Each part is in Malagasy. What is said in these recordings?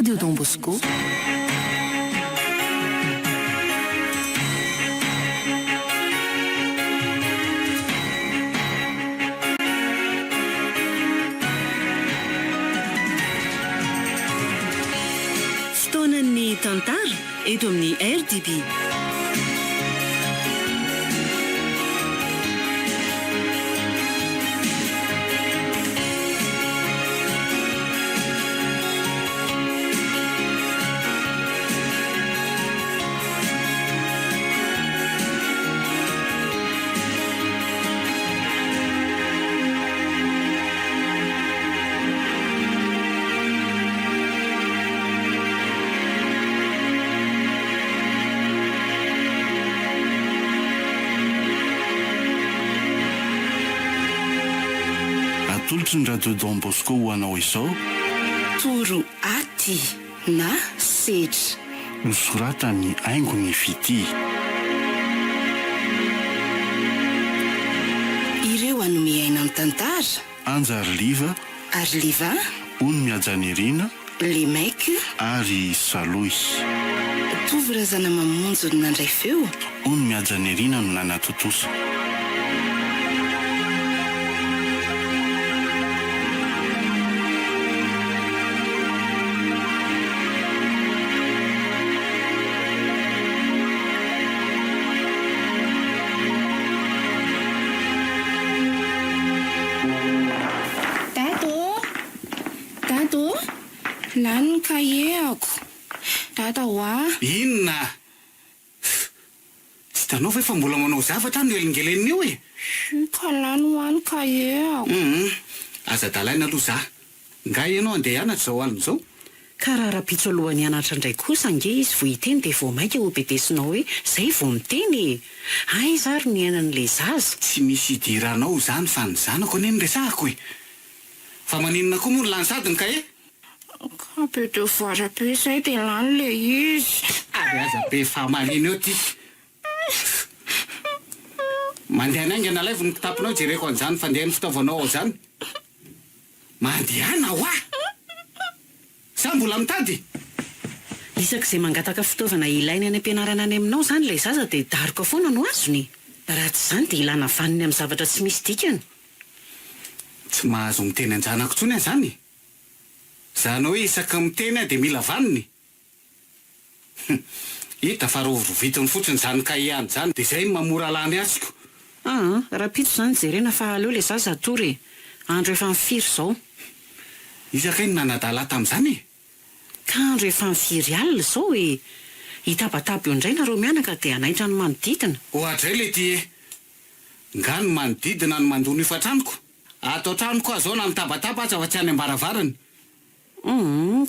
Radio Don Bosco. Fotoanan'ny tantara eto amin'ny RDB. Tolotry ny Radio Don Bosco ho anao izao Toro aty na setra nosoratany Haingony Fity. Ireo hanome aina amin'ny tantara Anjary Liva, Arliva, Ony Miajanirina Lemaiky ary Saloy. Tovirazana mamonjy no nandray feo Ony Miajanirina no nanatotosa. Lany kaye ako. Tata hoa. Inona? Tsy tanao fa efa mbola manao zavatra no elingeleny io e. Ka lany hoany kaye ako. Aza dalaina aloha za. Nga ianao andeha hianatra zao alina zao. Karaha rapitso alohan'ny hianatra indray kosa ange izy vo hiteny dia vo maika ho betesinao hoe zay vo miteny. Ay zary ny ainan'le zaza. Tsy misy idiranao zany fa ny zanako ane ny resahako e. Fa maninona koa moa ny lany sady ny kaye? Ka be de voara be zay dia lany le izy. Ary aza be fahamalina eo ty. Mandeha ny aingana lay vo ny kitapinao jereko an'izany fandeha ny fitaovanao ao zany. Mandehana hoa! Sa mbola mitady? Isak'izay mangataka fitaovana ilainy any am-pianarana any aminao zany le zaza dia darika foana no azony. Raha tsy zany dia ilana vaniny amin'ny zavatra tsy misy dikany. Tsy mahazo miteny anjanako tsony zany. Zany hoe isaka miteny dia mila vaniny. Hita fa rovitony fotsiny zany kahiany zany dia zay mamora lany asiko. Rapitso zany jerena fa aleo le zaza atory. Andro efa mifiry zao. Isaka iny nanadala tamin'izany e. Ka andro efa mifiry alina zao e. Hitabataba eo indray nareo mianaka dia anaitra ny manodidina. Ohatra le ty e. Nga ny manodidina ny mandony ifatranoko. Ato tranoko azao na mitabataba aza fa tsy any ambaravarany.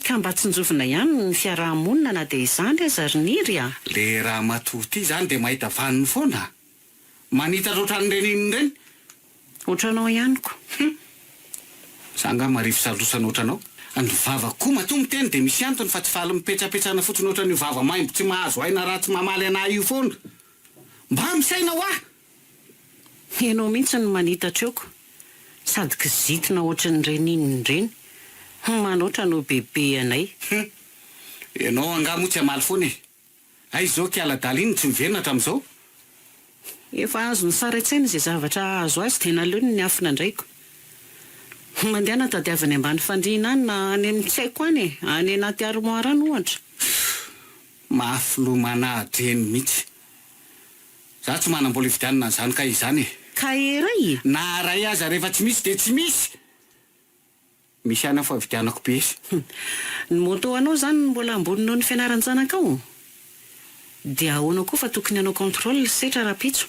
Ka mba tsy njovina ihany ny fiarahamonina na dia izany aza riniry a. Le raha matoa ty zany dia mahita vaniny foana. Manita ohatran'ireny ireny. Ohatranao ihaniko. Sanga marifo salosana ohatranao. Ny vava koa matoa miteny dia misy antony fa tsy faly mipetrapetrana fotsiny ohatran'io vava maimbo tsy mahazo aina raha tsy mamaly anahy io foana. Mba misaina hoa! Ianao mihitsy ny manitatra eoko. Sady kizitina ohatran'ireny ireny. Manoatra no bebe anay. Ianao anga moa tsy amaly foana e. Ay zao kialadala iny tsy mivenatra amin'izao. Efa azo ny saraitsaina izay zavatra azo azy tena aleo ny afina indraiko. Mandehana tadiavany ambany fandriana any na any amin'ny tsy haiko any e. Any anaty armoara any ohatra. Mafilomana-dreny mihitsy. Za tsy manam-bola ividianana an'izany ka izany e. Ka eray? Na ray aza rehefa tsy misy dia tsy misy. Misy ana fa vidianako be izy. Ny moto anao zany mbola ambonino ny fianaran-janakao. Dia ahoana koa fa tokony anao contrôle setra rapitso.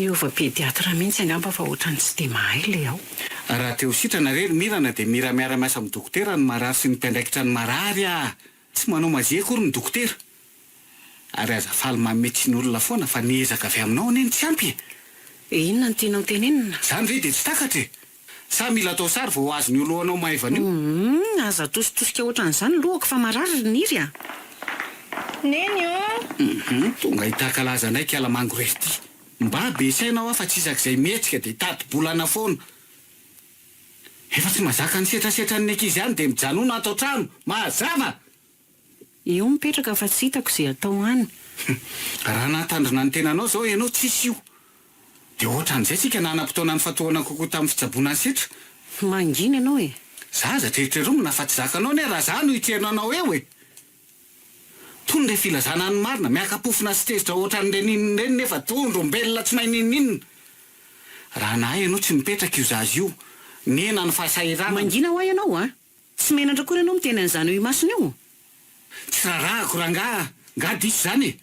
Ova pediatra mihitsy angamba fa ohatrany tsy dia mahay le ao. Raha teo sitrana rery mirana dia mira miara-miasa amin'ny dokotera ny marary sy ny mpiandraikitra ny marary a. Tsy manao mazia akory ny dokotera. Ary aza faly mametsin'olona foana fa niezaka avy aminao aneny tsy ampy. Inona ny tianao tenenina? Zany ve dia tsy takatra e. Sa mila atao sary vao azo ny olohanao maivana io. Aza tositosika ohatran'izany lohako fa marary ny iry a. Neny Tonga hitakalaza anay kialamango rety. Mba be sainao fa tsy isak'izay mihetsika dia tady-bolana foana. Efa tsy mazaka ny setrasetra ny ankizy ihany dia mijanona atao trano. Mazava! Eo mipetraka fa tsy hitako izay atao any. Raha nahatandrina ny tenanao zao ianao tsisy io. Dia ohatran'izay tsika nanam-potoana ny fatoana kokoa tamin'ny fitsaboana ny setra. Mangina ianao e. Zaza treritreromina fa tsy zakanao ne raha zany ho itrenanao eo e. Tondra filazana ny marina miakapofina sy tezitra ohatran'ireny ninireny nefa tondrombelona tsy mahay ninninina. Raha nahay ianao tsy mipetraka io zazy io. Nena ny fahasahirana. Mangina ho ahy ianao a. Tsy menatra koa ianao miteny an'izany ho masina eo. Tsy rarahako raha nga diso zany e.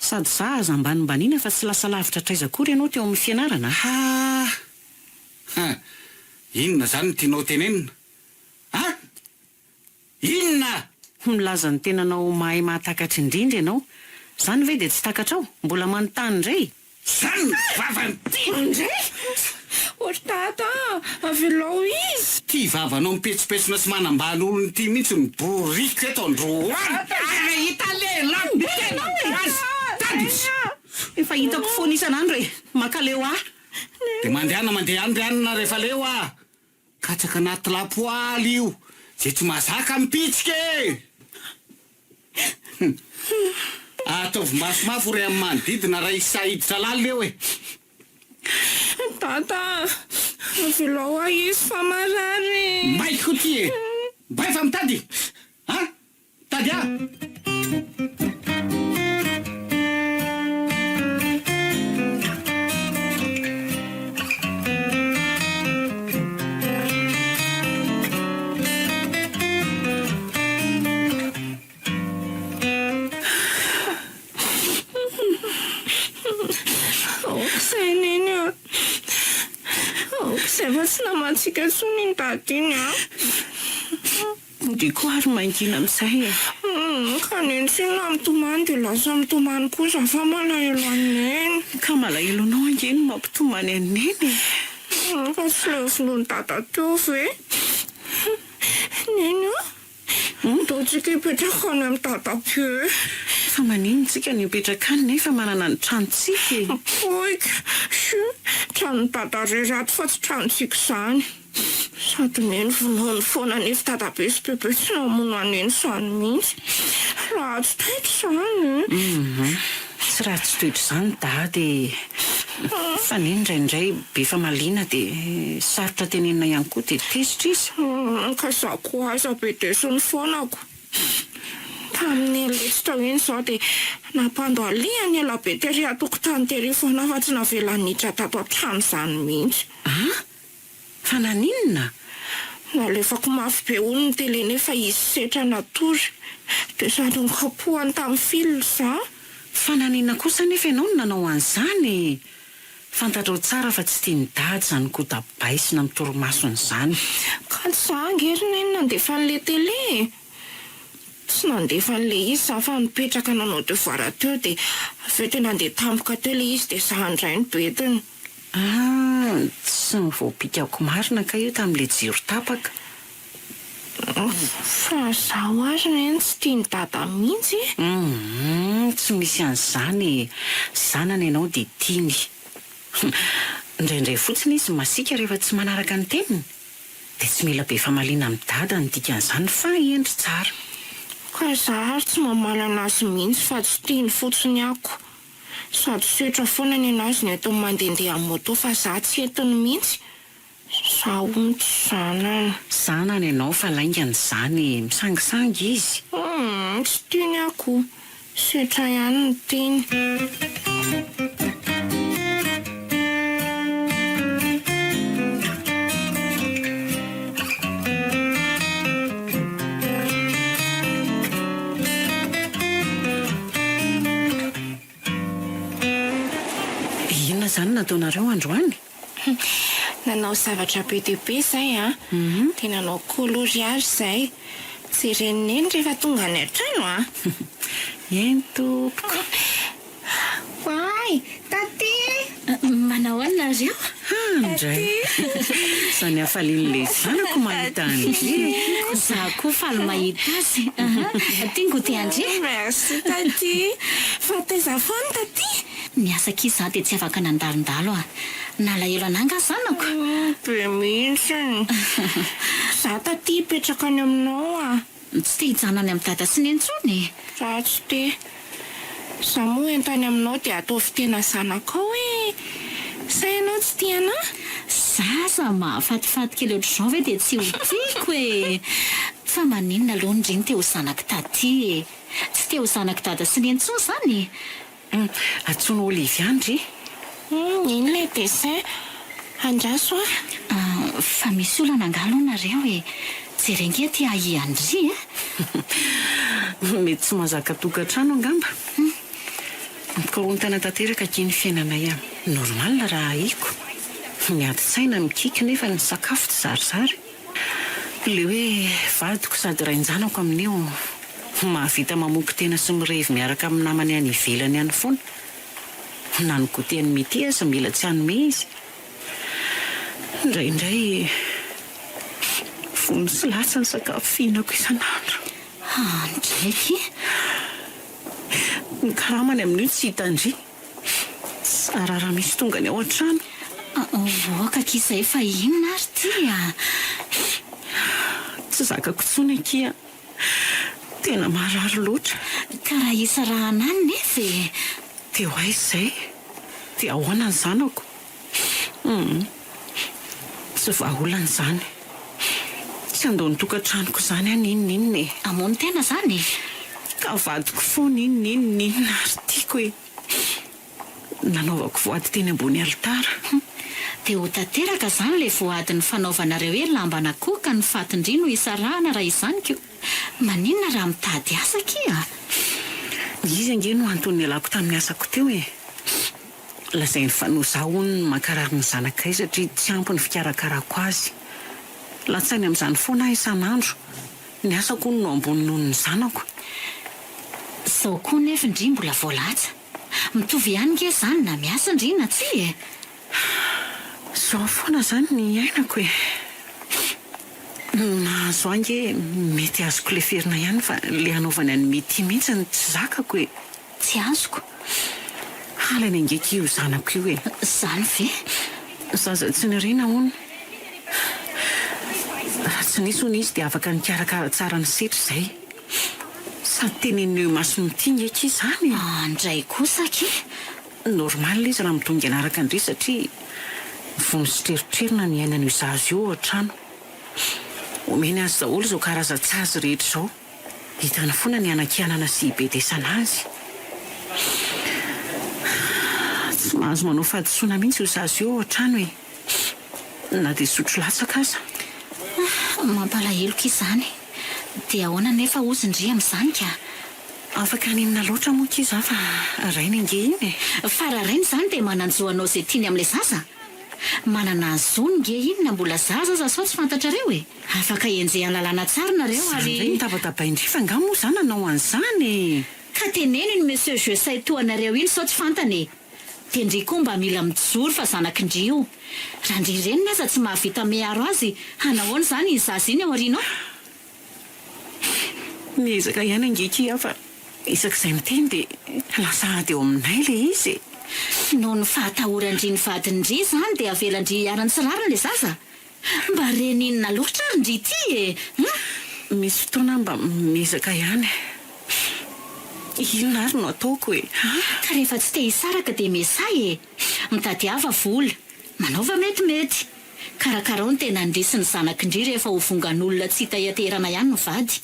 Sady za aza ambanimbaniana fa tsy lasa lavitra traizakory ianao teo amin'ny fianarana. Inona zany no tianao tenenina? Inona? Milaza ny tenanao mahay mahatakatra indrindra ianao. Zany ve dia tsy takatrao? Mbola manontany indray. Zany vavany Indray? Ohatry tata, avelao izy. ty vavanao mipetsipetsona sy manambany olony ty mihitsy miboriko eto androany. Italela Efa hitako foana isan'andro e. Makaleo ahy. dia mandeha andrianina rehefa leo ah. Katsaka anaty lapoaly io. Zay tsy mazaka mipitsika e. Ataovy mafimafy ray amin'ny manodidina raha isahiditra lala leo e. Tata, avelao ahy izy fa marary. Maiko ty e. Mba efa mitady. Tady ah. Okisay neny okisay fa tsy namantsika tsony ny dadiny Dia koa ary mangina amin'izay e. ka neny sina mitomany dia lasa mitomany kosa fa malahelo aneny. Ka malahelo anao angeny mampitomany aneny e. Fa tsy levin'ny tata teo ve? Neny taontsika hipetraka any amin'ny tata-pio. Fa maninontsika ny mipetraka any nefa manana ny tranontsika e. Oika, trano tata ray rato fa tsy tranontsika izany. Sady neny vonoany foana nefa tatabe sy bebe tsy namono aneny izany mihitsy. Raha tsy taitra izany. Tsy raha tsy toetra izany dady. Fa neny indraindray be fa maliana dia sarotra tenenina ihany koa dia tezitra izy. Ka za koa aza be desiny foanako. Tamin'ny letsitra iny izao dia nampandoaliany ela be tery atokotany tery foana fa tsy navela niditra tato an-trano izany mihitsy. Fa naninona? Nalefako mafy be olony tele nefa izy setra natory. Dia sady nikapohany tamin'ny fil za. Fa naninona kosa nefa ianao no nanao an'izany? Fantatrao tsara fa tsy tiany dady izany kodabaisina amin'ny torimasony izany. Ka tsy za angery neny nandefa an'ilay tele. Tsy nandefa an'ilay izy za fa nipetraka nanao devoir teo dia avy eo dia nandeha tampoka teo ilay izy dia za handray ny betiny. Tsy nivoapikako marina ka io tamin'ilay jiro tapaka. Fa zaho azy neny tsy tiany dada mihitsy. Tsy misy an'izany. Zanany ianao dia tiany. Indraindray fotsiny izy masika rehefa tsy manaraka ny teniny. Dia tsy mila be famaliana amin'ny dada ny dikan'izany fa endry tsara. Ka za ary tsy mamaly anazy mihitsy fa tsy tiany fotsiny ako. Sady setra foana ny anazy ny eto mandehandeha amin'ny moto fa za tsy entiny mihitsy. Za onto zanany. Zanany ianao fa laingany izany. Misangisangy izy. Tsy tiany ako. Setra ihany ny tiany. Inona izany nataonareo androany? Nanao zavatra be dia be izay dia nanao coloriage izay. Jeren'ny neny rehefa tonga any an-trano Entoko. Wai, taty! Manao ahoana nareo? Andray zany hafalian'le zanako mahita andry. Za koa faly mahita azy. Tingo ty André. Merci taty. Fa taiza foana taty. Niasa ký za dia tsy afaka nandalondalo a. Nalahelo ananga zanako. Be mihitsy. Za taty petraka any aminao a. Tsy te hijanany amin'ny dada sy ny antsony. Za tsy te. Za moa entany aminao dia atao fitena zanakao hoe sainao tsy tiana? Zaza mahafatifaty kely ohatr'izao ve dia tsy ho tiako e. Fa maninona aloha indriny teo zanako taty e. Tsy teo zanako dada sy ny antsony zany. Atsoina Olivia Andry. Ino le dessin? Andraso a? Fa misy olana angalo nareo e. Jerenge ty ahi Andry e. Mety tsy mahazaka tokantrano angamba. Ka ontana tanteraka kiny fiainanay a. Normal raha haiko. Miadi-tsaina mikiky nefa ny sakafo tsy zarizary. Le hoe vadiko sady rain-janako amin'io mahavita mamoky tena sy mirevy miaraka amin'ny namany any ivelany any foana. Na ny goûter ny mity aza mila tsy hanome izy. Indraindray fony sy lasa ny sakafo fihinako isan'andro. Ndraiky. Ny karamany amin'io tsy hita Andry. Tsara raha misy tonga ny ao an-trano. Voaka k'izay fa inona ary ty a. Tsy zakako tsony akia. Tena marary loatra. Ka raha isa raha anany nefa e. Dia ho aiza izay? Dia ahoana ny zanako? Tsy vahaolana izany. Tsy andao ny tokantranoko izany any inona e. Amono tena zany. Ka vadiko foana inona ary tiako e. Nanaovako voady teny ambony alitara. Dia ho tanteraka zany le voadiny fanaovanareo hoe lambana koa ka ny fatindrino isarahana raha izany ko. Maninona raha mitady asa kia? Izy ange no antony alako tamin'ny asako teo e. Lazainy fanoza hono ny mankarary ny zanakay satria tsy ampy ny fikarakarako azy. Latsany amin'izany foana isan'andro. Ny asako no ambony noho ny zanako. Zao koa nefa indri mbola voalatsa. Mitovy ihany nge zany na miasa indri na tsy e. Zao foana zany ny ainako e. Nahazo ange mety azoko le ferina ihany fa le hanaovany any mety mihitsy ny tsy zakako e. Tsy azoko. Halany angeka io zanako io e. Zany ve? Zaza tsy nirina hono. Raha tsy nisy hono izy dia afaka nikarakara tsara ny setra izay. Sady tenen'io maso mitinga eky izany. Andray kosa ke? Normal izy raha mitonga anaraka andry satria vonositreritrerina ny ainan'io zaza io an-trano. Omeny azy daholo izao karazan-tsazy rehetra izao. Hitana foana ny anakianana sy ibedesana azy. Tsy mahazo manao fahadisoana mihitsy io zaza io an-trano e. Na dia sotro latsaka aza. Mampalahelo k'izany. Dia ahoana nefa ozy indri amin'izany ka? Afaka ninona loatra moa kiza fa rainy inge iny e. Fa raha rainy zany dia mananjoanao izay tiany amin'ilay zaza. Manana zony nge inona mbola zaza sao tsy fantatrareo e. Afaka enjehany lalàna tsara nareo Zany ary. mitapatapaindry fa nga moa zany nanao an'izany e. Ka teneny ny monsieur Josay toanareo iny sao tsy fantany e. Tendry koa mba mila mijoro fa zanak'indry io. Raha ndry ireny nefa tsy mahavita miaro azy, hanahoana zany ny zaza iny ao aorianao? Miezaka ihany angeky fa isak'izay miteny dia lasa ady eo aminay le izy e. Noho ny fahatahorandry ny vadindry zany dia avelandry arany sy rarany le zaza. Mba reninona loatra ary ndry ty e. Misy fotoana mba miezaka ihany. Inona ary no ataoko e. Ka rehefa tsy te hisaraka dia mesay e. Mitady hava vola, manaova metimety. Karakarao ny tena ndrisy ny zanak'indry rehefa ho vongan'olona tsy hita iaterana ihany no vady.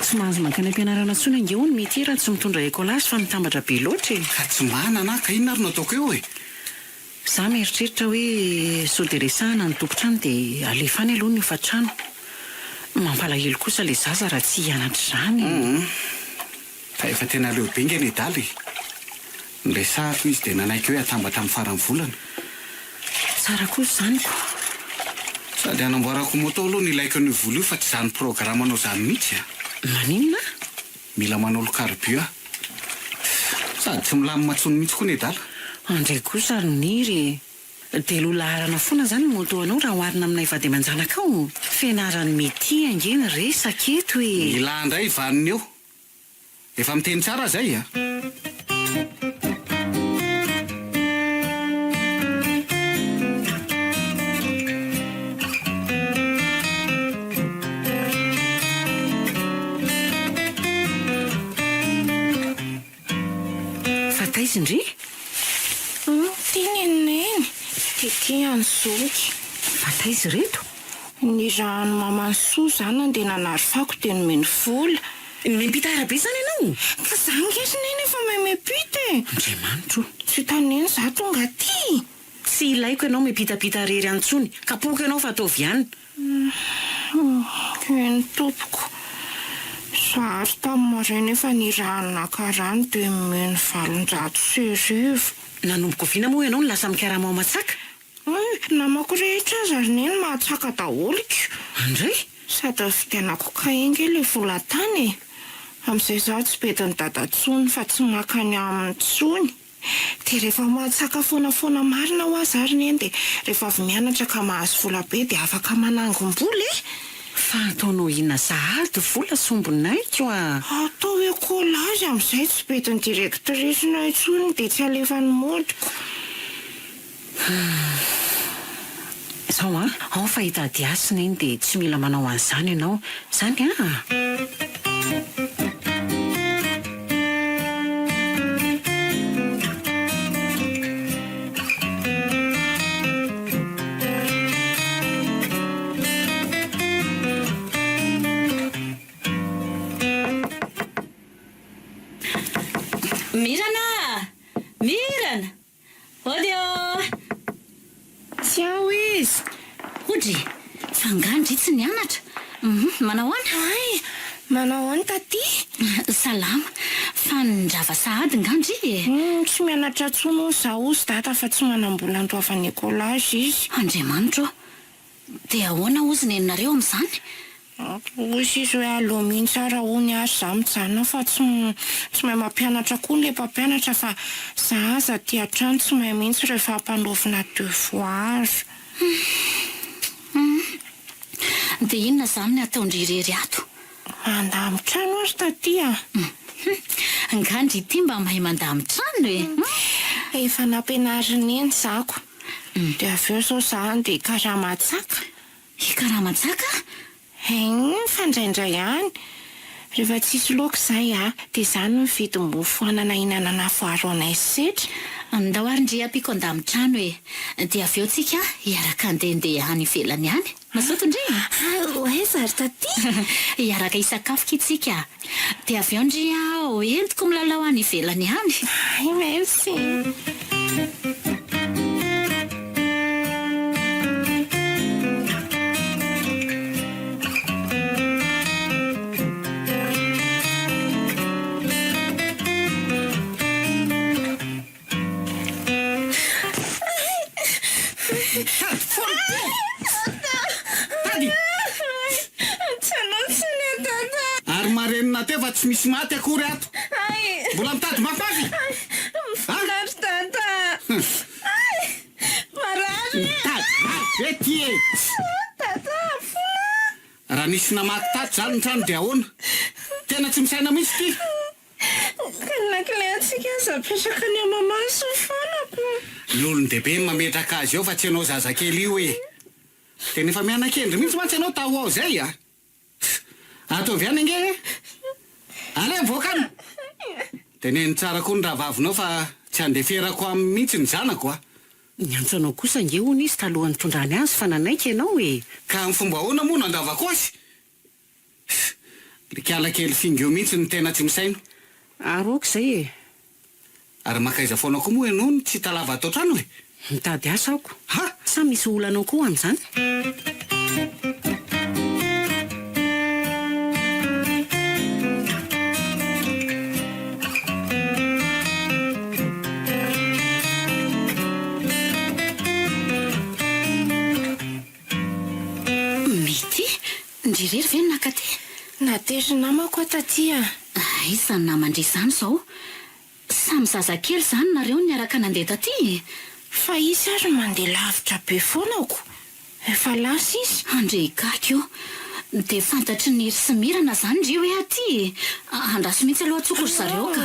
Tsy mahazo mankany am-pianarana tsony ange hono mety raha tsy mitondra ekolazy fa mitambatra be loatra e. Ka tsy manana ka inona ary no ataoko eo e. Za mieritreritra hoe sao dia resahana ny tompotrano dia alefany aloha ny efa-trano. Mampalahelo kosa le zaza raha tsy hianatra izany. fa efa tena leo be nge ny daly nresahako izy dia nanaiky hoe atambatra amin'ny farany volana tsara kosa zany ko sady anamboarako moto aloha ny ilaiko ny vola io fa tsy zany programme anao zany mihitsy maninona mila manolo carbio sady tsy milamina matsony mihitsy koa ny dala andray kosa roniry telo laharana foana zany moto anao raha oharina aminay vady aman-janaka ao fianarany mety angeny resaka eto hoe ilà indray vaniny eo efa miteny tsara zay izy ndry tineneny titiany zoky fata izy reto ny rano mamansoa zany andeha nanarifako dia nomeny vola mipita arabe zany ianao ka zangesyneny efa maimepita andriamanitro tsy taneny za tonga ty tsy ilaiko ianao mipitapita rery antsony kapoka ianao fa ataovy ihany ny tompoko zary tamin'ny maraina efa ny rano nakarano dia meny 700 nanomboka oviana moa ianao ny lasa mikarama ao matsaka namako rehetra azy ary neny mahatsaka daholiko andray sady vidianako kainga le vola tany amin'izay zaho tsy bediny dadantsony fa tsy makany amin'ny tsony dia rehefa mahatsaka foanafoana marina ho azy ary neny dia rehefa avy mianatra ka mahazo vola be dia afaka manangom-bola fa ataonao inona sahady vola sombinaiko atao hoe kolazy amin'izay tsy bediny direktrisina itsony dia tsy alefany modiko zao ao fa hitady asina iny dia tsy mila manao an'izany ianao zany Mirana odio tsy ao izy hodry fangandry tsy nianatra manao ana manao any taty salama fa ndrava sahady ngandry tsy mianatra tsony zaho ozy data fa tsy manambola antoava nikolazy izy andriamanitro dia ahoana ozy nenareo amin'izany ozy izy hoe aloha mihitsy ara hony azy za mijanona fa tsy mahay mampianatra koa le mpampianatra fa za aza ty atrano tsy mahay mihitsy rehefa hampanovina devoir dia inona zany ny ataondrirery ato mandamitrano azy taty ngandry ity mba mahay mandamitrano efa nampianariny eny zako dia avy eo zao za dia karamatsaka karamatsaka fandraindray ihany rehefa tsisy loka izay dia izany mividy mofo anana hinanana foaro anay setra ndahoarindry ampiko andamitrano dia avy eo tsika hiaraka andehandeha any ivelany any masotondry zary taty hiaraka hisakafoko itsika dia avy eo ndry entiko milalao any ivelany any merci ary marenina teo fa tsy misy maty akory ato mbola mitady mafavy Marary tata marary mitady mafy ty tata raha nisy namaky tato zany ny trano dia ahoana tena tsy misaina mihitsy ty nakileatsika aza apetraka ny amamaso fanako l'olon-dehibe mametraka azy eo fa tsy anao zazakely io tena efa mianan-kendry mihitsy mantsy anao tao ao zay ataovy any ange ale mivokany teneny tsara koa ny raha vavinao fa tsy andeferako amin'ny mihitsy ny zanako ny antsoanao kosa nge hony izy talohany tondrany azy fa nanaiky ianao ka ny fomba ahoana moa nandavako azy le kialakely fingeo mihitsy ny tena tsy misaino aroko zay ary makaiza foana koa moa ianao ny tsy talava atao trano mitady asa aoko sa misy olanao koa amin'izany ndry rery ve ny nakaty Natery namako atatya. Izany namandry izany izao samy zazakely izany nareo niaraka nandeha taty Fa izy ary mandeha lavitra be foanako. Efa lasa izy. andre gaky io dia fantatry ny ry sy mirana izany ndry hoe aty andraso mihitsy aloha tsokoro zareo ka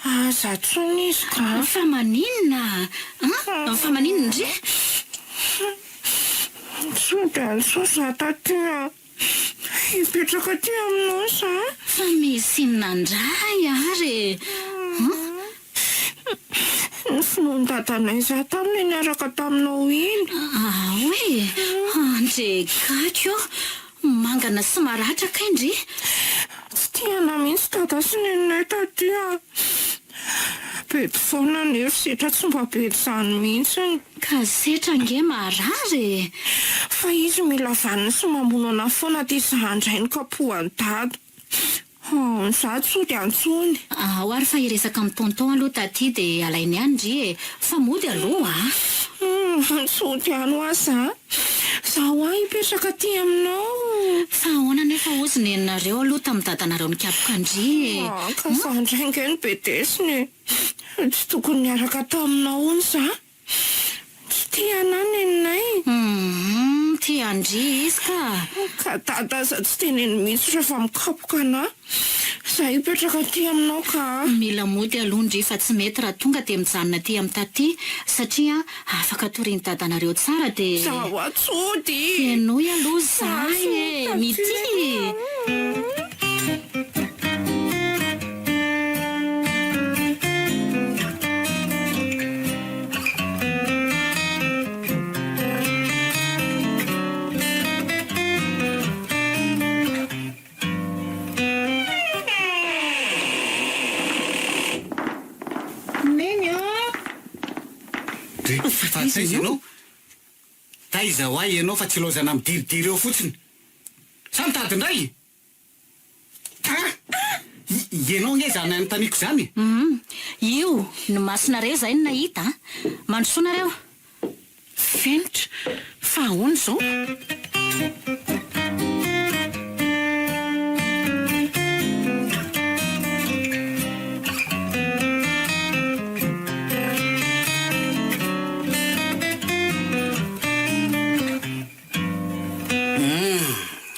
Aza tsony izy ka. fa maninona fa maninona ndry Sodra sosa tatya. Hipetraka ty aminao sa. fa misy nandray ary Ny finoan-dadanay za tamin'ny niaraka taminao iny. hoe andre gaky io mangana sy maratra kaindry Tsy tiana mihitsy dada sy neninay tatya. Bety foana ny erisitra tsy mba bety izany mihitsy. ka setra nge marary Fa izy mila vaniny sy mamonana foana ty zandray ny kapohany dada. Za tsy ody antsony. ao ary fa iresaka amin'ny tonton aloha taty dia alainy ihany ndry e fa mody aloha Tsy ody any ho aza. Zaho aho hipetraka ty aminao. fa ahoana nefa ozy neninareo aloha tamin'ny dadanareo nikapoka ndry Ka zandray nge ny be desiny. Tsy tokony niaraka taminao ony za. Tsy tiana neninay. ty andry izy Ka dada za tsy teneny mihitsy rehefa mikapoka anahy. Za hipetraka ty aminao ka. mila mody aloha ndry fa tsy mety raha tonga dia mijanona ty amin'ny taty satria afaka toriany dadanareo tsara dia Zaho atsody. ianoy aloha zay e mity Fa tsy izy ianao taiza ho ahy ianao fa tsy lozana midiridiry eo fotsiny samy tady indray ianao nge zany anontaniako izany io ny masinareo zay no nahita mandrosoanareo Fenitra fa ahoana izao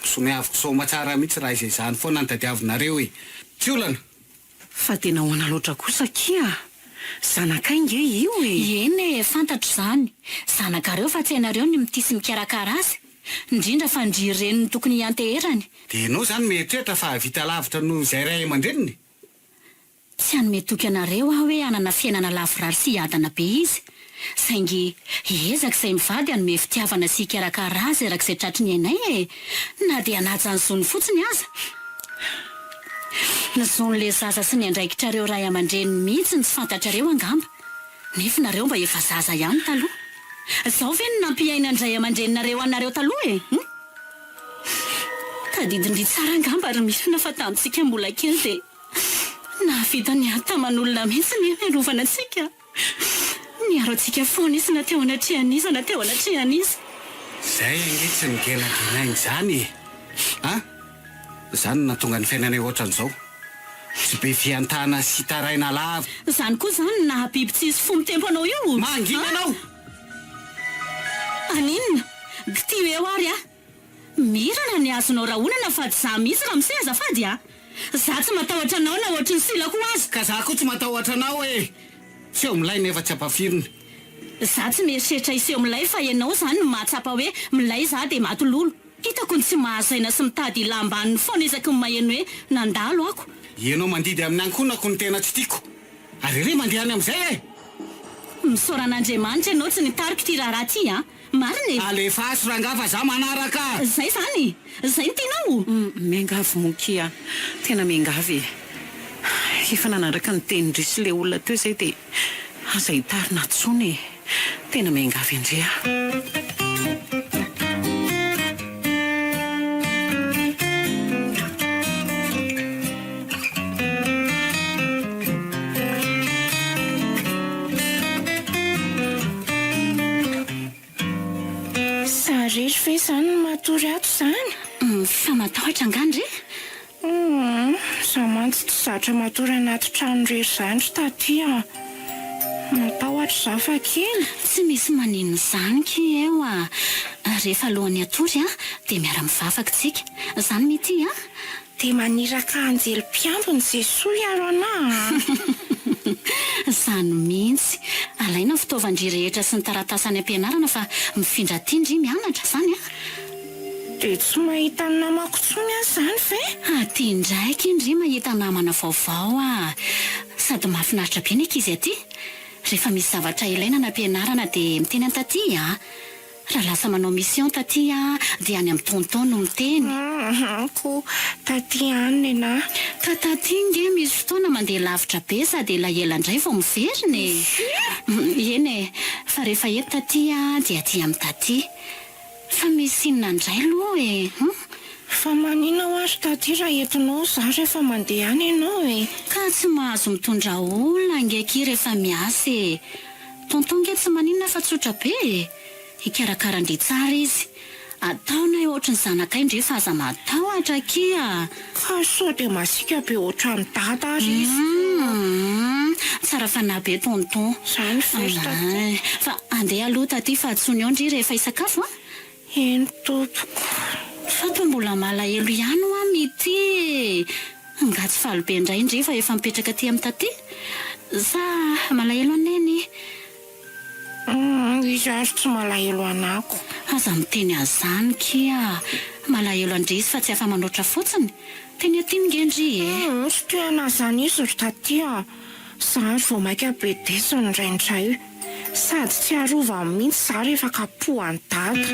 somiaviko soma tsara mihitsy raha izay izany foana ny tadiavinareo e tsy olana fa tena hoana loatra kosa kia zanakay nge io e eny e fantatro izany zanakareo fa tsy hainareo ny mitisy mikarakara azy indrindra fa ndry reny ny tokony hianteherany dia ianao izany mieritreritra fa vita lavitra no izay ray aman-dreniny tsy hanome toky anareo aho hoe hanana fiainana lavorary sy hiadana be izy saingy ezaka izay mivady hanome fitiavana sy hikarakara azy arak'izay tratry ny ainay e na dia hanaja ny zony fotsiny aza ny zon'le zaza sy ny andraikitrareo ray aman-dreny mihitsy ny tsy fantatrareo angamba nefa nareo mba efa zaza ihany taloha izao ve no nampiaina andray aman-dreninareo anareo taloha e tadidindry tsara angamba ary misy nafatantsika mbola kely dia navita ny ataman'olona mihitsy ny merovana antsika niaro antsika foana izy na teo anatrehany izy na teo anatrehany izy zay ange tsy nigenagenainy izany e izany natonga ny fiainanay ohatran'izao tsy be fiantana sy taraina lava izany koa izany na biby tsy izy fo mitempo anao io mangina anao aninona gty eo ary mirana ny azonao raha onana fady za mihitsy raha misy azafady za tsy matahotra anao na ohatry ny silako azy ka za koa tsy matahotra anao e tsy eo milay nefa tsy ampafiriny za tsy mieritreritra iseho milay fa ianao zany no mahatsapa hoe milay za dia matololo hitako ny tsy mahazaina sy mitady lambaniny foana isaky ny maheno hoe nandalo ako ianao mandidy amin'ny ankonako ny tena tsy tiako ary ry mandeha any amin'izay e misoran'andriamanitra ianao tsy nitariko ty raharaha ty marina e alefa aso rangafa za manaraka zay zany zay ny tianao miangavy mokia tena miangavy efa nanaraka ny tenindry sy le olona teo izay dia aza hitarina tsony tena miangavy andrea Rery ve izany no matory ato izany? Fa matahotra angandry? Za mantsy tsy zatra matory anaty trano rery izany ry taty a. Matahotra za fa kely. Tsy misy manino izany ki eo a. Rehefa alohan'ny atory a, dia miara-mivavaka tsika. Izany mety a? Dia maniraka anjely mpiambiny Jesoa iaro anahy. Izany mihitsy. Alaina ny fitaovan-dry rehetra sy ny taratasy any am-pianarana fa mifindra tindry mianatra izany a. Dia tsy mahita ny namako intsony aho izany ve? Aty indraiky indry mahita namana vaovao a. Sady mahafinaritra be ny ankizy aty. Rehefa misy zavatra ilaina any am-pianarana dia miteny an taty a. Raha lasa manao mission taty a, dia any amin'ny tonton no miteny. Ko taty any ianà. Ka taty nge misy fotoana mandeha lavitra be sady elaela indray vao miveriny. Eny e, fa rehefa eto taty a, dia aty amin'ny taty. Fa misy inona indray aloha e. Fa manina ho azy taty raha entinao za rehefa mandeha any ianao e. Ka tsy mahazo mitondra olona ngeky rehefa miasa e. Tonton nge tsy maninona fa tsotra be e. Ikarakara-ndry tsara izy. Ataona eo ohatry ny zanakay ndre fa aza matahotra kia. Ka sao dia masika be ohatran'ny dada ary izy. Tsara fanahy be tonton. Izany ve taty? Fa andeha aloha taty fa atsony ao ndry rehefa hisakafo a. Eny tompoko. Fa toa mbola malahelo ihany ho amity e. Nga tsy faly be indray ndry fa efa mipetraka aty amin'ny taty. Sa malahelo aneny? Izy ary tsy malahelo anako. Aza miteny azany kia. Malahelo andry izy fa tsy afa manoatra fotsiny. Teny aty ngendry e. Sy toana izany izy ry taty a. Za ary vao maika be desiny indraindray. Sady tsy arova mihitsy za rehefa kapohan'ny dada.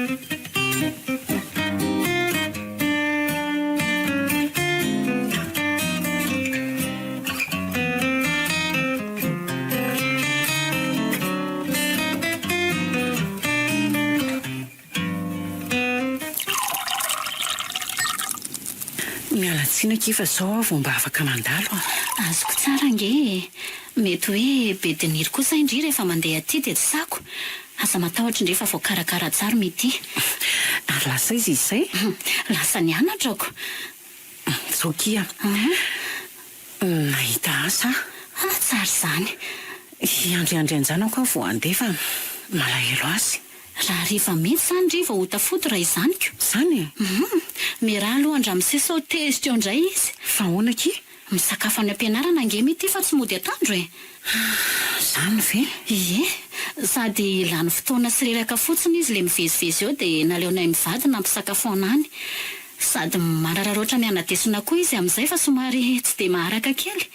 Mialatsina kifa zao vao mba afaka mandalo a. Azoko tsara nge. Mety hoe be deniry kosa indry rehefa mandeha aty dia tsy sako. Aza matahotra indray fa vao karakara tsara mety. Ary lasa izy izay? Lasa nianatrako. Zao kia. Nahita asa. Tsara izany. Andriandry anjanako aho vao andeha fa malahelo azy. Raha rehefa mety izany ndry vao hotafoto raha izanyko. Izany e? Miraha aloha andramosesao tezitra eo indray izy. Fa ahoana ki? Misakafo any am-pianarana nge mety fa tsy mody atandro e. Izany ve? Ie, sady lany fotoana sy reraka fotsiny izy le mivezivezy eo dia naleonay mivady nampisakafoana any. Sady marararoatra mianadesina koa izy amin'izay fa somary tsy dia maharaka kely.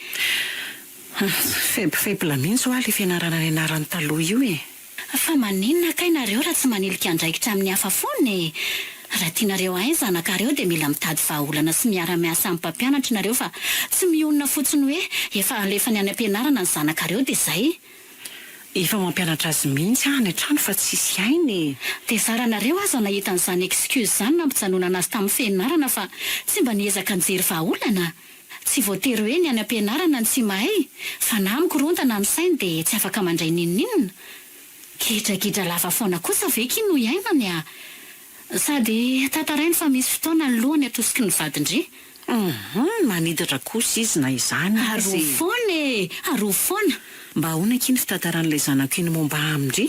Faible mihitsy ho aho le fianarana nianarany taloha io e. Fa maninona kay nareo raha tsy manilika andraikitra amin'ny hafa foana e. Raha tianareo ahay zanakareo dia mila mitady vahaolana sy miara-miasa amin'ny mpampianatra nareo fa tsy mionona fotsiny hoe efa alefa ny any am-pianarana ny zanakareo dia izay. Efa mampianatra azy mihitsy any an-trano fa tsisy hainy. Dia zara nareo aza nahita n'izany excuse izany nampijanonana azy tamin'ny fianarana fa tsy mba niezaka nijery vahaolana. Tsy voatery hoe ny any am-pianarana ny tsy mahay fa na mikorontana ny sainy dia tsy afaka mandray ninonina. Gidra lava foana kosa ve ky no iainany a. Sady tantarainy fa misy fotoana ny lohany atosiky ny vadindry. Maniditra kosa izy na izany. Aro foana e, aro foana. Mba ahoana ky ny fitantaran'ilay zanako iny momba amindry?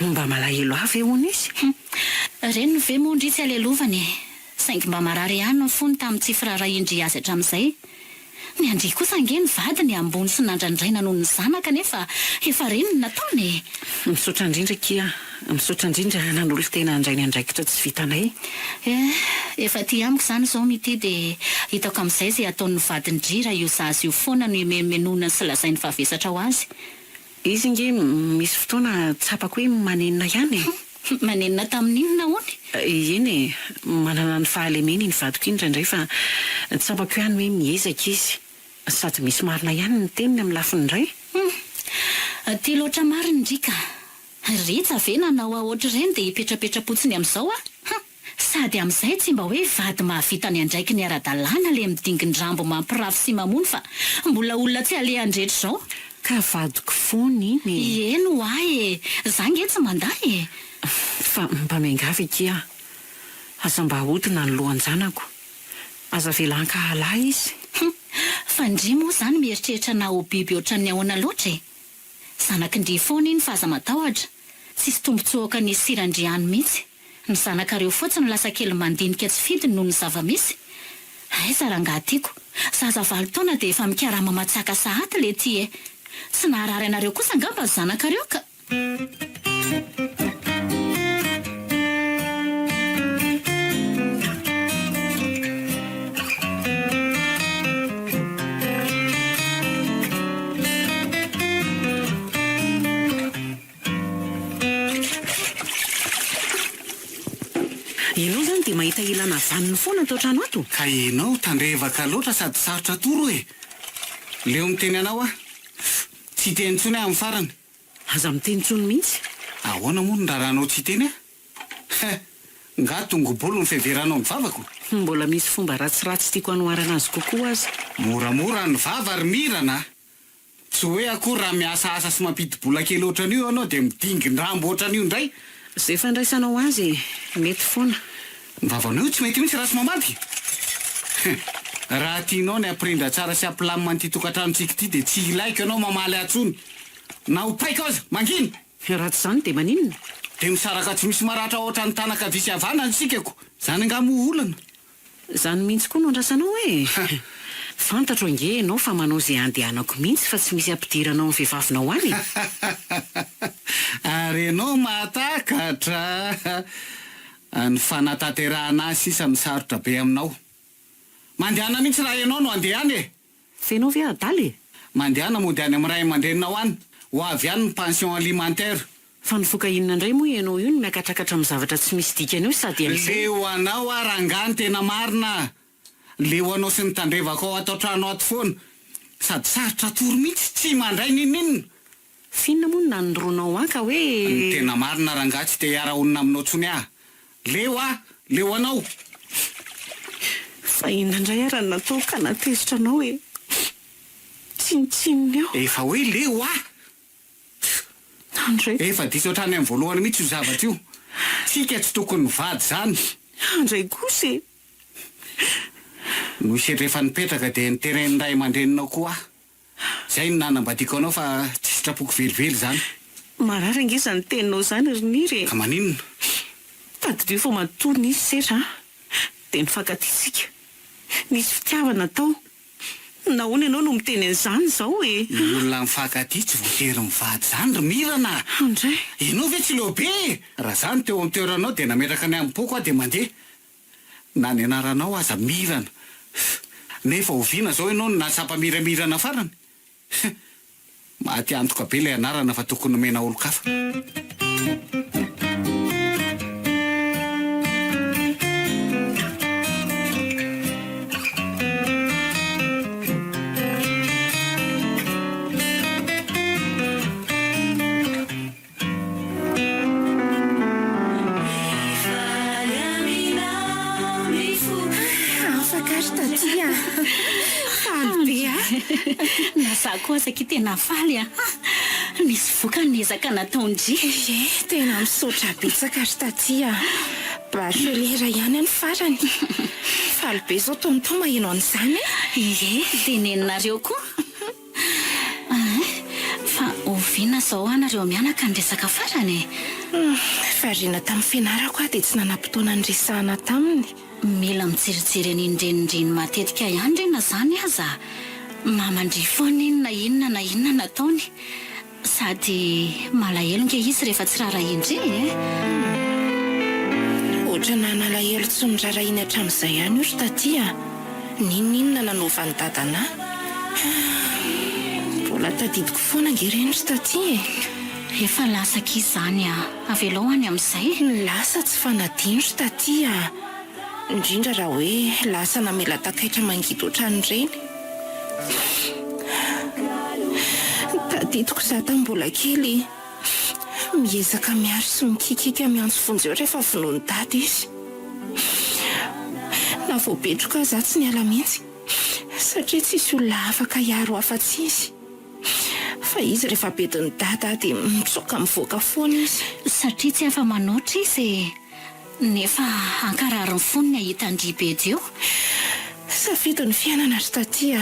Mba malahelo avy hono izy. Reny ve moa ndry tsy alelovany e. Saingy mba marary ihany no fony tamin'ny tsy firaraindry azy hatramin'izay. Ny andry kosa nge ny vadiny ambony sy nandrandray noho ny zanaka nefa efa reny ny nataony e. Misaotra indrindra kia. Misaotra indrindra nan'olo tena andray ny andraikitra tsy vitanay. Efa ty amiko izany izao mity dia hitako amin'izay izay ataon'ny vadin-dry raha io zaza io foana no imenonana sy lazainy favesatra ho azy. Izy nge misy fotoana tsapako hoe manenina ihany e. Manenina tamin'inona hono? Eny e, manana ny fahalemeny ny vadiko indraindray fa tsapako ihany hoe miezaka izy. Sady misy marina ihany ny teniny amin'ny lafiny indray. Ty loatra marina ndrika. Ritsy ve nanao ahoatra ireny dia hipetrapetra-potsiny amin'izao a. Sady amin'izay tsy mba hoe vady mahavita ny andraiky ny ara-dalàna le midingin-drambo mampirafy sy mamono fa mbola olona tsy alehandretra izao. Ka vadiko foana iny. Eno ahy e, za nge tsy manday e. Fa mba miangavy kia. Aza mba hotina ny lohan-janako. Aza velan-ka alahy izy. Fa ndry moa izany mieritreritra na ho biby ohatran'ny ahoana loatra e. Zanakindry foana iny fa aza matahotra. Tsisy tombotsoaka ny sirandriany mihitsy. Ny zanakareo fotsiny lasa kely mandinika tsy fidiny noho ny zava-misy. Aiza rangaha tiako. Zaza 9 taona dia efa mikarama matsaka sahaty le ty e. Tsy naharary anareo kosa angamba ny zanakareo ka. Ianao zany dia mahita ilana vaniny foana tao trano ato. Ka ianao tandrevaka loatra sady sarotra toro e. Leo miteny anao tsy teny tsony amin'ny farany. Aza miteny tsony mihitsy. Ahoana moa ny raranao tsy teny nga tongobolo ny fiheveranao ny vavako. Mbola misy fomba ratsiratsy tiako anoharana azy kokoa azy. Moramora ny vava ary mirana. Tsy hoe akory raha miasa sy mampidi-bola kely ohatran'io anao dia midingi-drambo ohatran'io indray. Izay fandraisanao azy mety foana. Ny vavanao io tsy mety mihitsy raha sy mamampy. Raha tianao ny aprindra tsara sy ampilamina an'ity tokantranontsika ity dia tsy ilaiko ianao mamaly atsony. Na ho paiko aza manginy. Raha tsy izany dia maninona? Dia misaraka tsy misy maratra ohatra ny tanaka visy havana ny sikako. Zany angamo olana. Izany mihitsy koa no andrasanao hoe. Fantatro ange ianao fa manao izay andehanako mihitsy fa tsy misy ampidiranao ny vehivavinao any. Ary ianao mahatakatra. Ny fanatanterahana azy sisa misarotra be aminao. Mandehana mihitsy raha ianao no andehany e. Fenao ve adaly? Mandehana mody any amin'ny ray aman-dreninao any. Ho avy any ny pension alimentaire. Fa nivoaka inona indray moa ianao io no miakatrakatra amin'ny zavatra tsy misy dikany io sady leo anao arangany tena marina. Leo anao sy nitandrevaka ao atao trano ato foana. Sady sarotra toro mihitsy tsy mandray ninninona. Finona moa no nanondronao anka hoe ny tena marina rangaha tsy te hiara-onina aminao tsony aho. Leo anao. Fa inona indray arany natao ka natezitra anao hoe tsinitsininy eo. Efa hoe leo Andray. Efa diso ohatrany amin'ny voalohany mihitsy io zavatra io. Tsika tsy tokony vady zany. Andray kosa e. No isedra efa nipetraka dia niteren'ny ray aman-dreninao koa. Zay no nanambadiako anao fa tsy sitrapoko velively zany. Marary angeza ny teninao zany riniry. Ka maninona? Tadidrio fo manontony izy setra dia nifankatitsika. Nisy fitiavana tao. Nahoana ianao no miteny an'izany zao e. Ny olona mifankatia tsy voatery mivady zany ry mirana. Andray. Ianao ve tsy lehibe? Raha zany teo amin'ny toeranao dia nametraka ny amin'ny poko aho dia mandeha. Na ny anaranao aza mirana. Nefa oviana zao ianao no nasapa-miramirana farany. Maty antoka be ilay anarana fa tokony mena olo-kafa. Nasa koa aza ki tena faly nisy voka nezaka nataondry. Tena misaotra betsaka ry tatia. Bachelera ihany any farany. Faly be zao tontoma ianao an'izany. Dia neninareo koa. Fa oviana zao anareo mianaka nyresaka farany. Variana tamin'ny fianarako dia tsy nanam-potoana nyresahana taminy. Mila mijerijery an'indrenindreny matetika ihany rena zany aza. Mamandry foana inona na inona nataony. Sady malahelo nge izy rehefa tsy rarahindry Ohatra nalahelo tsy nirarahiny hatramin'izay ihany io ry tatia. Ninona nanaovany dadana. Mbola tadidiko foana angereny ry tatia. Efa lasaka izany avelao any amin'izay. Lasa tsy fanadino ry tatia. Indrindra raha hoe lasa namela takaitra mangidy ohatran'ireny. Tadidiko za mbola kely miezaka miaro sy mikikika miantso fonjeo rehefa vonoany dady izy. Na voapetroka za tsy niala mihitsy satria tsisy olona afaka hiaro afa-tsy izy. Fa izy rehefa bediny dada dia mitsoka mivoaka foana izy. Satria tsy afa manoatra izy. nefa ankarariny foniny ahitandribe eo. Safidy ny fiainana ry tatia.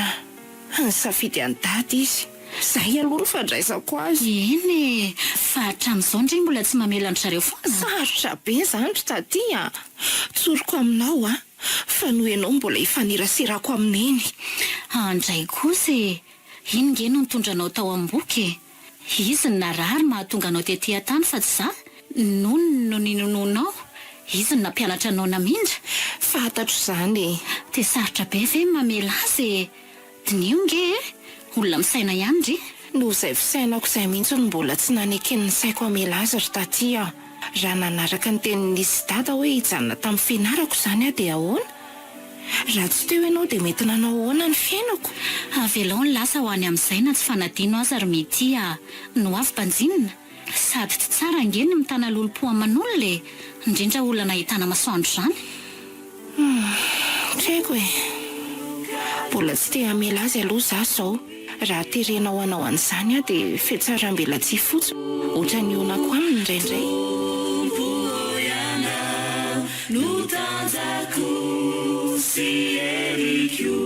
Ny safidy an-dady izy. Zay aloha ny fandraisako azy. Eny fa hatramin'izao ndray mbola tsy mamelany zareo foana. Sarotra be izany ry tatia. Tsoroko aminao fa noho ianao mbola hifaniraserako amineny. Andray kosa iny nge no nitondranao tao am-boky. Izy ny narary mahatonga anao tetỳ tany fa tsy za. Nono no ninononao. Izy no nampianatra anao namindra. Fantatro izany. Te sarotra be ve mamela azy. Dinio nge olona misaina ihany ry. Noho izay fisainako izay mihitsy no mbola tsy naneken'ny saiko hamela azy ry tatia. Raha nanaraka ny tenin'nisy dada hoe hijanona tamin'ny fianarako izany dia ahoana? Raha tsy teo ianao dia mety nanao ahoana ny fiainako? Avelao ny lasa ho any amin'izay na tsy fanadino azy ary mety no avy mpanjinina. Sady tsy tsara nge ny mitana lolo-po aman'olona indrindra olona nahitana masoandro izany. Treko mbola tsy te hamela azy aloha za izao. Raha terenao anao an'izany dia fiatsaram-bela tsy fotsiny. Ohatra ny onako aminy indraindray. No tanjako sy eriko.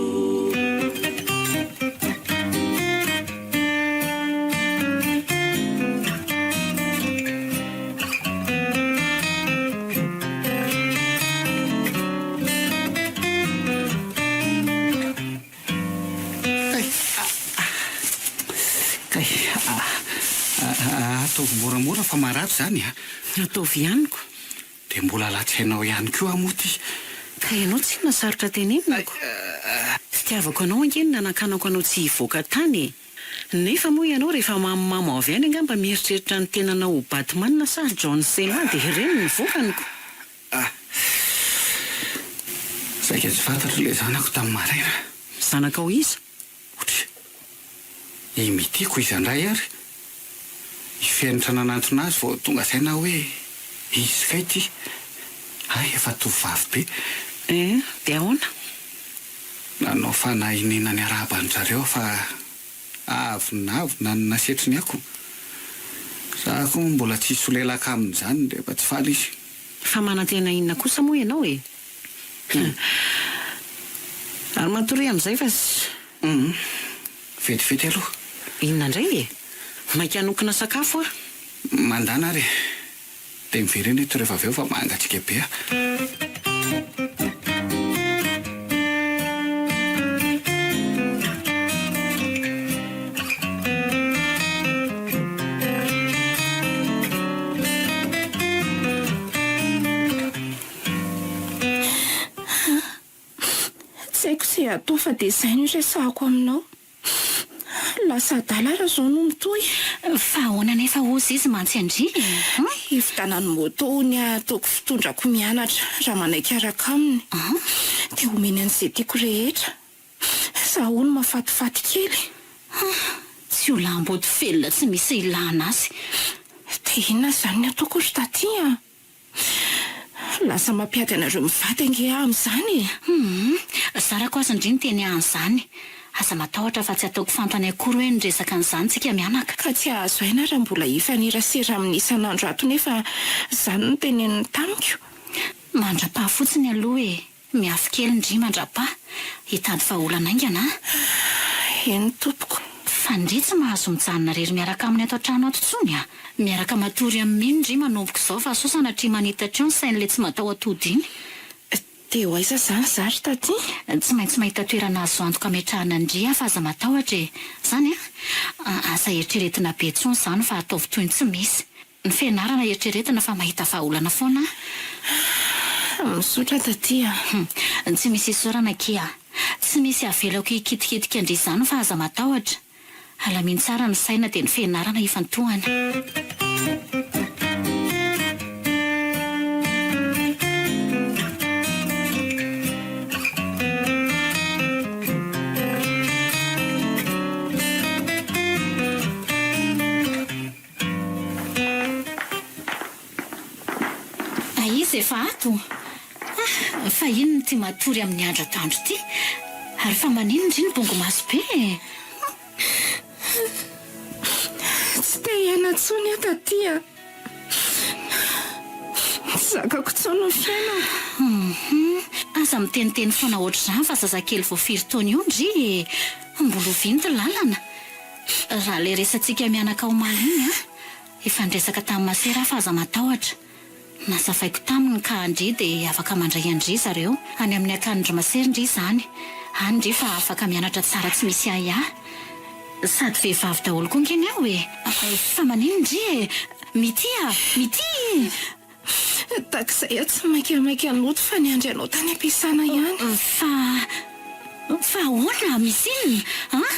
Ataovy moramora fa marary zany Ataovy ihaniko. dia mbola latsainao ihany koa amoty. Ka ianao tsy nasarotra teneniko. Fitiavako anao angeny nanakanako anao tsy hivoaka tany. Nefa moa ianao rehefa mamimamo avy any angamba mieritreritra ny tenanao ho Batman na sa John Cena dia ireny ny vokaniko. Saika tsy fantatro ilay zanako tamin'ny maraina. Zanakao iza? Otry imitiko izy andray ary. Ifenitra nanantona azy vao tonga saina hoe izy kay ty. Efa tovavy be. Dia ahoana? Nanao fanahinina ny araban'zareo fa avy nasetry ny ako. Za koa mbola tsy solelaka amin'izany rehefa tsy faly izy. Fa manantena inona kosa moa ianao Ary matory amin'izay fa Vetivety aloha. inona indray Maika hanokona sakafo Mandana ary. Dia miverena ito rehefa avy eo fa mangatsika be Tsy haiko izay atao fa dia izay no resahako aminao. Lasa adala raha izao no mitohy. Fa ahoana nefa ozy izy mantsy andry. Hivitanany moto ny ataoko fitondrako mianatra raha manaiky araka aminy. Dia omeny an'izay tiako rehetra. Zaho hono mafatifaty kely. Tsy ho lambody velona tsy misy ilana azy. Dia inona izany ny ataoko ry taty Lasa mampiady anareo mivady ange amin'izany Sarako azy indriny teny an'izany. Aza matahotra fa tsy ataoko fantany akory hoe niresaka an'izany tsika mianaka. Ka tsy ahazo aina raha mbola hifanirasera amin'ny isan'andro ato nefa izany no teneniny tamiko. Mandra-paha fotsiny aloha miafy kely ndry mandra-paha. Hitady vahaolana aingana. Eny tompoko. Fa ndry tsy mahazo mijanona rery miaraka aminy ato an-trano ato intsony Miaraka matory amin'ny ndry manomboka izao fa sao sanatria manitatra eo ny sain'ilay tsy matao atody iny. Dia ho aiza izany zary taty? Tsy maintsy mahita toerana azo antoka ametrahana ndry fa aza matahotra Zany asa eritreretina be tsony izany fa ataovy toy ny tsy misy. Ny fianarana eritreretina fa mahita vahaolana foana. Misotra taty Tsy misy isorana kia. Tsy misy avelako hikitikitika indry izany fa aza matahotra. Alamin tsara ny saina dia ny fianarana ifantohana. Aiza efa ato? Fa ino no tia matory amin'ny andro-tandro ity? Ary fa manino indry ny bongo maso be Tsy te hiaina intsony taty zakako tsony ny fiainako. Aza miteniteny foana ohatr'izany fa zazakely vao 5 taona io ndry mbola oviany ny lalana. Raha le resantsika mianaka omaly iny efa nresaka tamin'ny masera fa aza matahotra. Nasafaiko taminy ka andry dia afaka mandray andry zareo any amin'ny akanindry masery ndry izany. Any ndry fa afaka mianatra tsara tsy misy sady vehivavy daholo koa nkeny aho fa manino ndry mity takizay tsy maikamaika anoto fa ny andry anao tany ampiasana ihany. Fa ahoana misy inona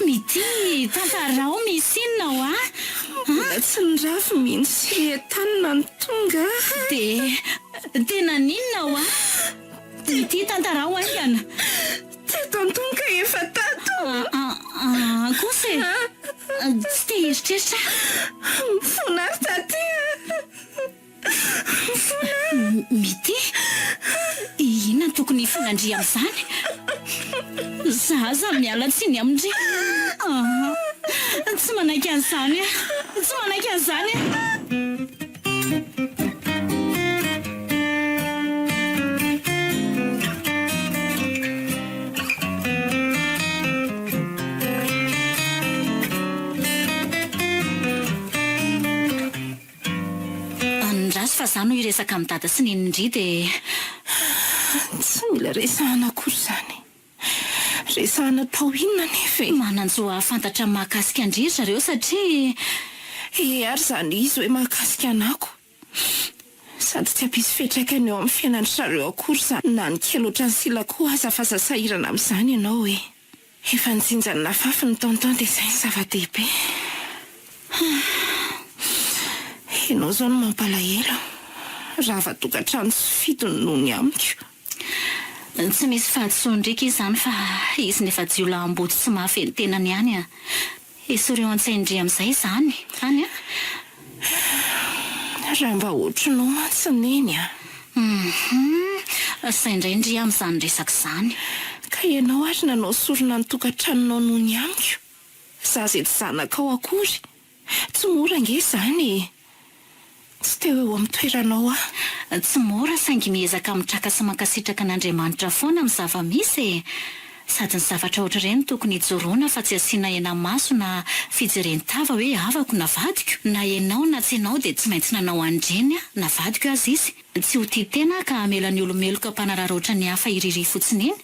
mity tantarao misy inona mbola tsy nirafy mihitsy rehetanina ny tonga. Tena ninona mity tantarao aingana teto antonga efa tato kosa tsy te heritreritra mifona ary taty mity inona tokony fonandry amin'izany. Zaza miala tsiny amindry tsy manaiky an'izany tsy manaiky an'izany andrasy fa zany ho iresaka amin'ny dada sy ninindry dia tsy mila resahana akory izany. Resahana tao inona nefa mananjoa fantatra mahakasika andry zareo satria ary izany izy hoe mahakasika anako sady tsy hampisy fetraikany eo amin'ny fiainandry zareo akory izany. Na ny kely ohatrany silako aza fa sasahirana amin'izany ianao hoe efa nijinjany nafafy ny tonton dia izay ny zava-dehibe. Ianao izao no mampalahelo raha va-tokantrano sy fidiny noho ny amiko. Tsy misy fahadisoa ndraiky izany fa izy nefa jiola amboty tsy mahafeny tenany ihany esoreo an-tsaindry amin'izay izany raha mba ohatranao mantsy neny saindray ndry amin'izany resaka izany. Ka ianao ary nanao sorona ny tokantranonao noho ny amiko. Za izay tsy zanakao akory tsy mora ange izany. Tsy teo eo amin'ny toeranao tsy mora saingy miezaka mitraka sy mankasitraka an'Andriamanitra foana amin'ny zava-misy sady ny zavatra ohatr'ireny tokony hijoroana fa tsy asiana hena maso na fijerentava hoe avako na vadiko na ianao na tsy ianao dia tsy maintsy nanao andreny na vadiko azy izy. Tsy ho tia tena ka amela ny olomeloka mpanararoatra ny hafa iriry fotsiny iny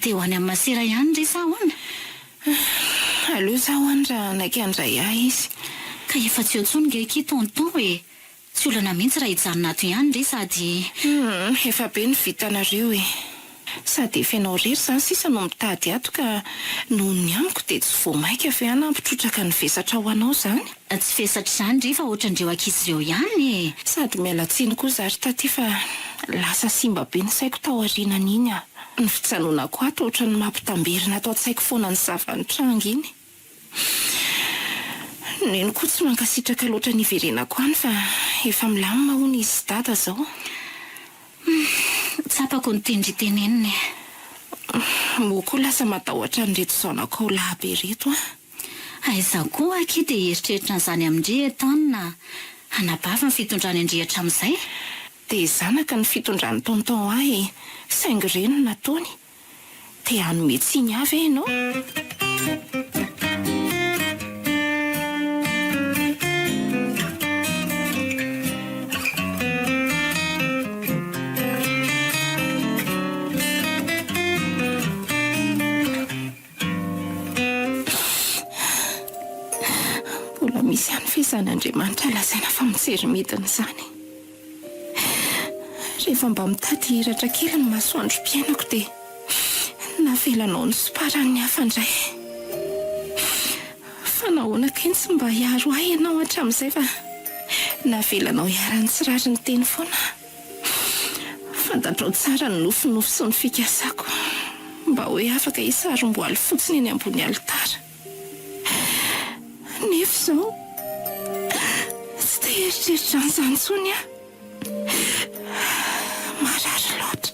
dia ho any amin'ny masera ihany ndry sa hoana. Aleo za hoany raha naiky andray izy ka efa tsy otsony ngeky tonton tsy olana mihitsy raha hijanona ato ihany ndry sady efa be ny vitanareo sady efa ianao rery izany sisa no mitady ato ka noho ny amiko dia tsy voamaika fa ihany ampitrotraka ny vesatra ho anao izany. Tsy vesatra izany ndry fa ohatrandreo ankizy ireo ihany sady miala tsiny koa zary taty fa lasa simba be ny saiko tao aorianana iny ny fitsanonako ato ohatrany mampitamberina atao an-tsaiko foana ny zavantranga iny. Neny koa tsy mankasitraka loatra ny iverenako any fa efa milamina hono izy dada zao. Tsapako ny tendry-teneniny moa koa lasa matahotra ny reto zaonako lahabe reto aiza koa aky dia eritreritra n'izany amindry etanina hanabava ny fitondrany andrihatra amin'izay dia zanaka ny fitondrany tonton saingy reny nataony dia hanome tsiny avy ianao. Mbola misy ihany fezan'Andriamanitra lazaina fa mijery midina izany. Rehefa mba mitady hiratra kely ny masoandro-piainako dia navelanao ny soparan'ny hafa indray. Fa nahoana keny tsy mba hiaro ahy ianao hatramin'izay fa navelanao hiara-ny tsirary ny teny foana. Fantatrao tsara ny nofinofy sy ny fikasako mba hoe afaka hisaromboaly fotsiny eny ambony alitara. Nefa izao tsy te heritreritra an'izany intsony marary loatra.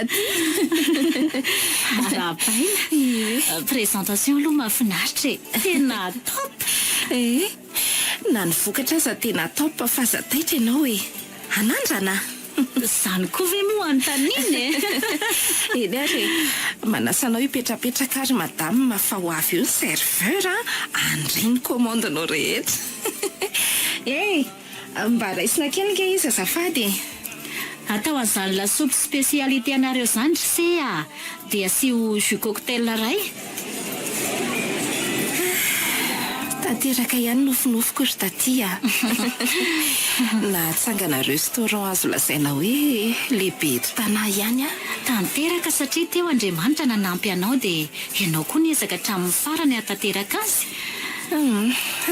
aty. Arapaina présentation aloha mahafinaritra e. Tena top. Na ny vokatra aza tena top fa zataitra ianao e. Anandrana. Zany koa ve moa anontaniana e. Eny ary manasanao hipetrapetraka ary madame fa ho avy eo ny serveur andreny commandinao rehetra. Mba raisina kely nge izy azafady. Atao an'izany lasopy spécialité anareo zany se dia asio jus cocktail ray. Tanteraka ihany nofinofiko ry taty na tsangana restaurant azo lazaina hoe lehibe eto tanahy ihany Tanteraka satria teo Andriamanitra nanampy anao dia ianao koa niezaka hatramin'ny farany hatanteraka azy.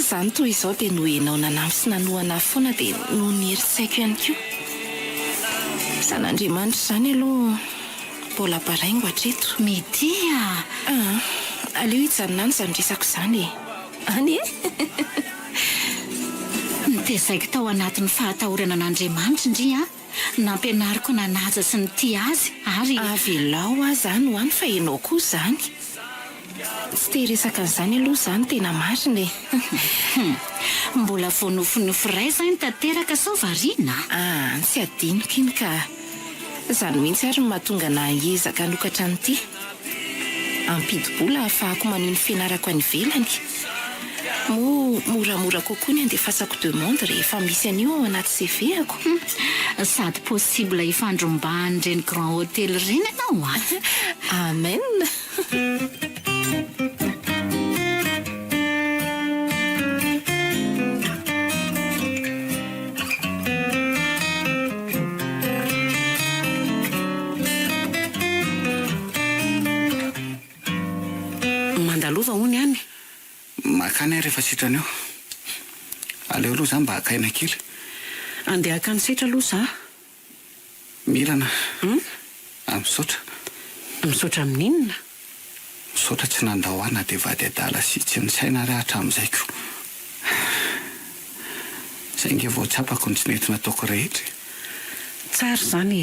Zany toy izao dia noho ianao nanampy sy nanohana foana dia no nieritsaiko ihany koa. San'Andriamanitra zany aloha mbola baraingo hatreto. Mety aleo hijanona any zany resako izany any nitezaiko tao anatin'ny fahatahorana an'Andriamanitra indri nampianariko nanaja sy ny tia azy ary avelao zany ho any fa ianao koa zany tsy teresaka an'izany aloha zany tena marina mbola vao nofinofo ray zany tanteraka sao variana tsy adiniko iny ka zany mihitsy ary mahatonga na hiezaka hanokatra an'ity ampidibola ahafahako manino fianarako any ivelany moramora kokoa ny andefasako demande rehefa misy an'io ao anaty CV-ako sady possible ifandrombany reny grand hôtel reny ianao amen. Mandalova hony any makany ahy rehefa sitrany eo aleo aloha zany mba hakaina kely andeha hakany sitra aloha za milana misaotra amin'inona misaotra tsy nandahoana dia vady adala sy tsy nisaina ary hatramin'izay ko izay nge voatsapako ny tsy nety nataoko rehetra tsara zany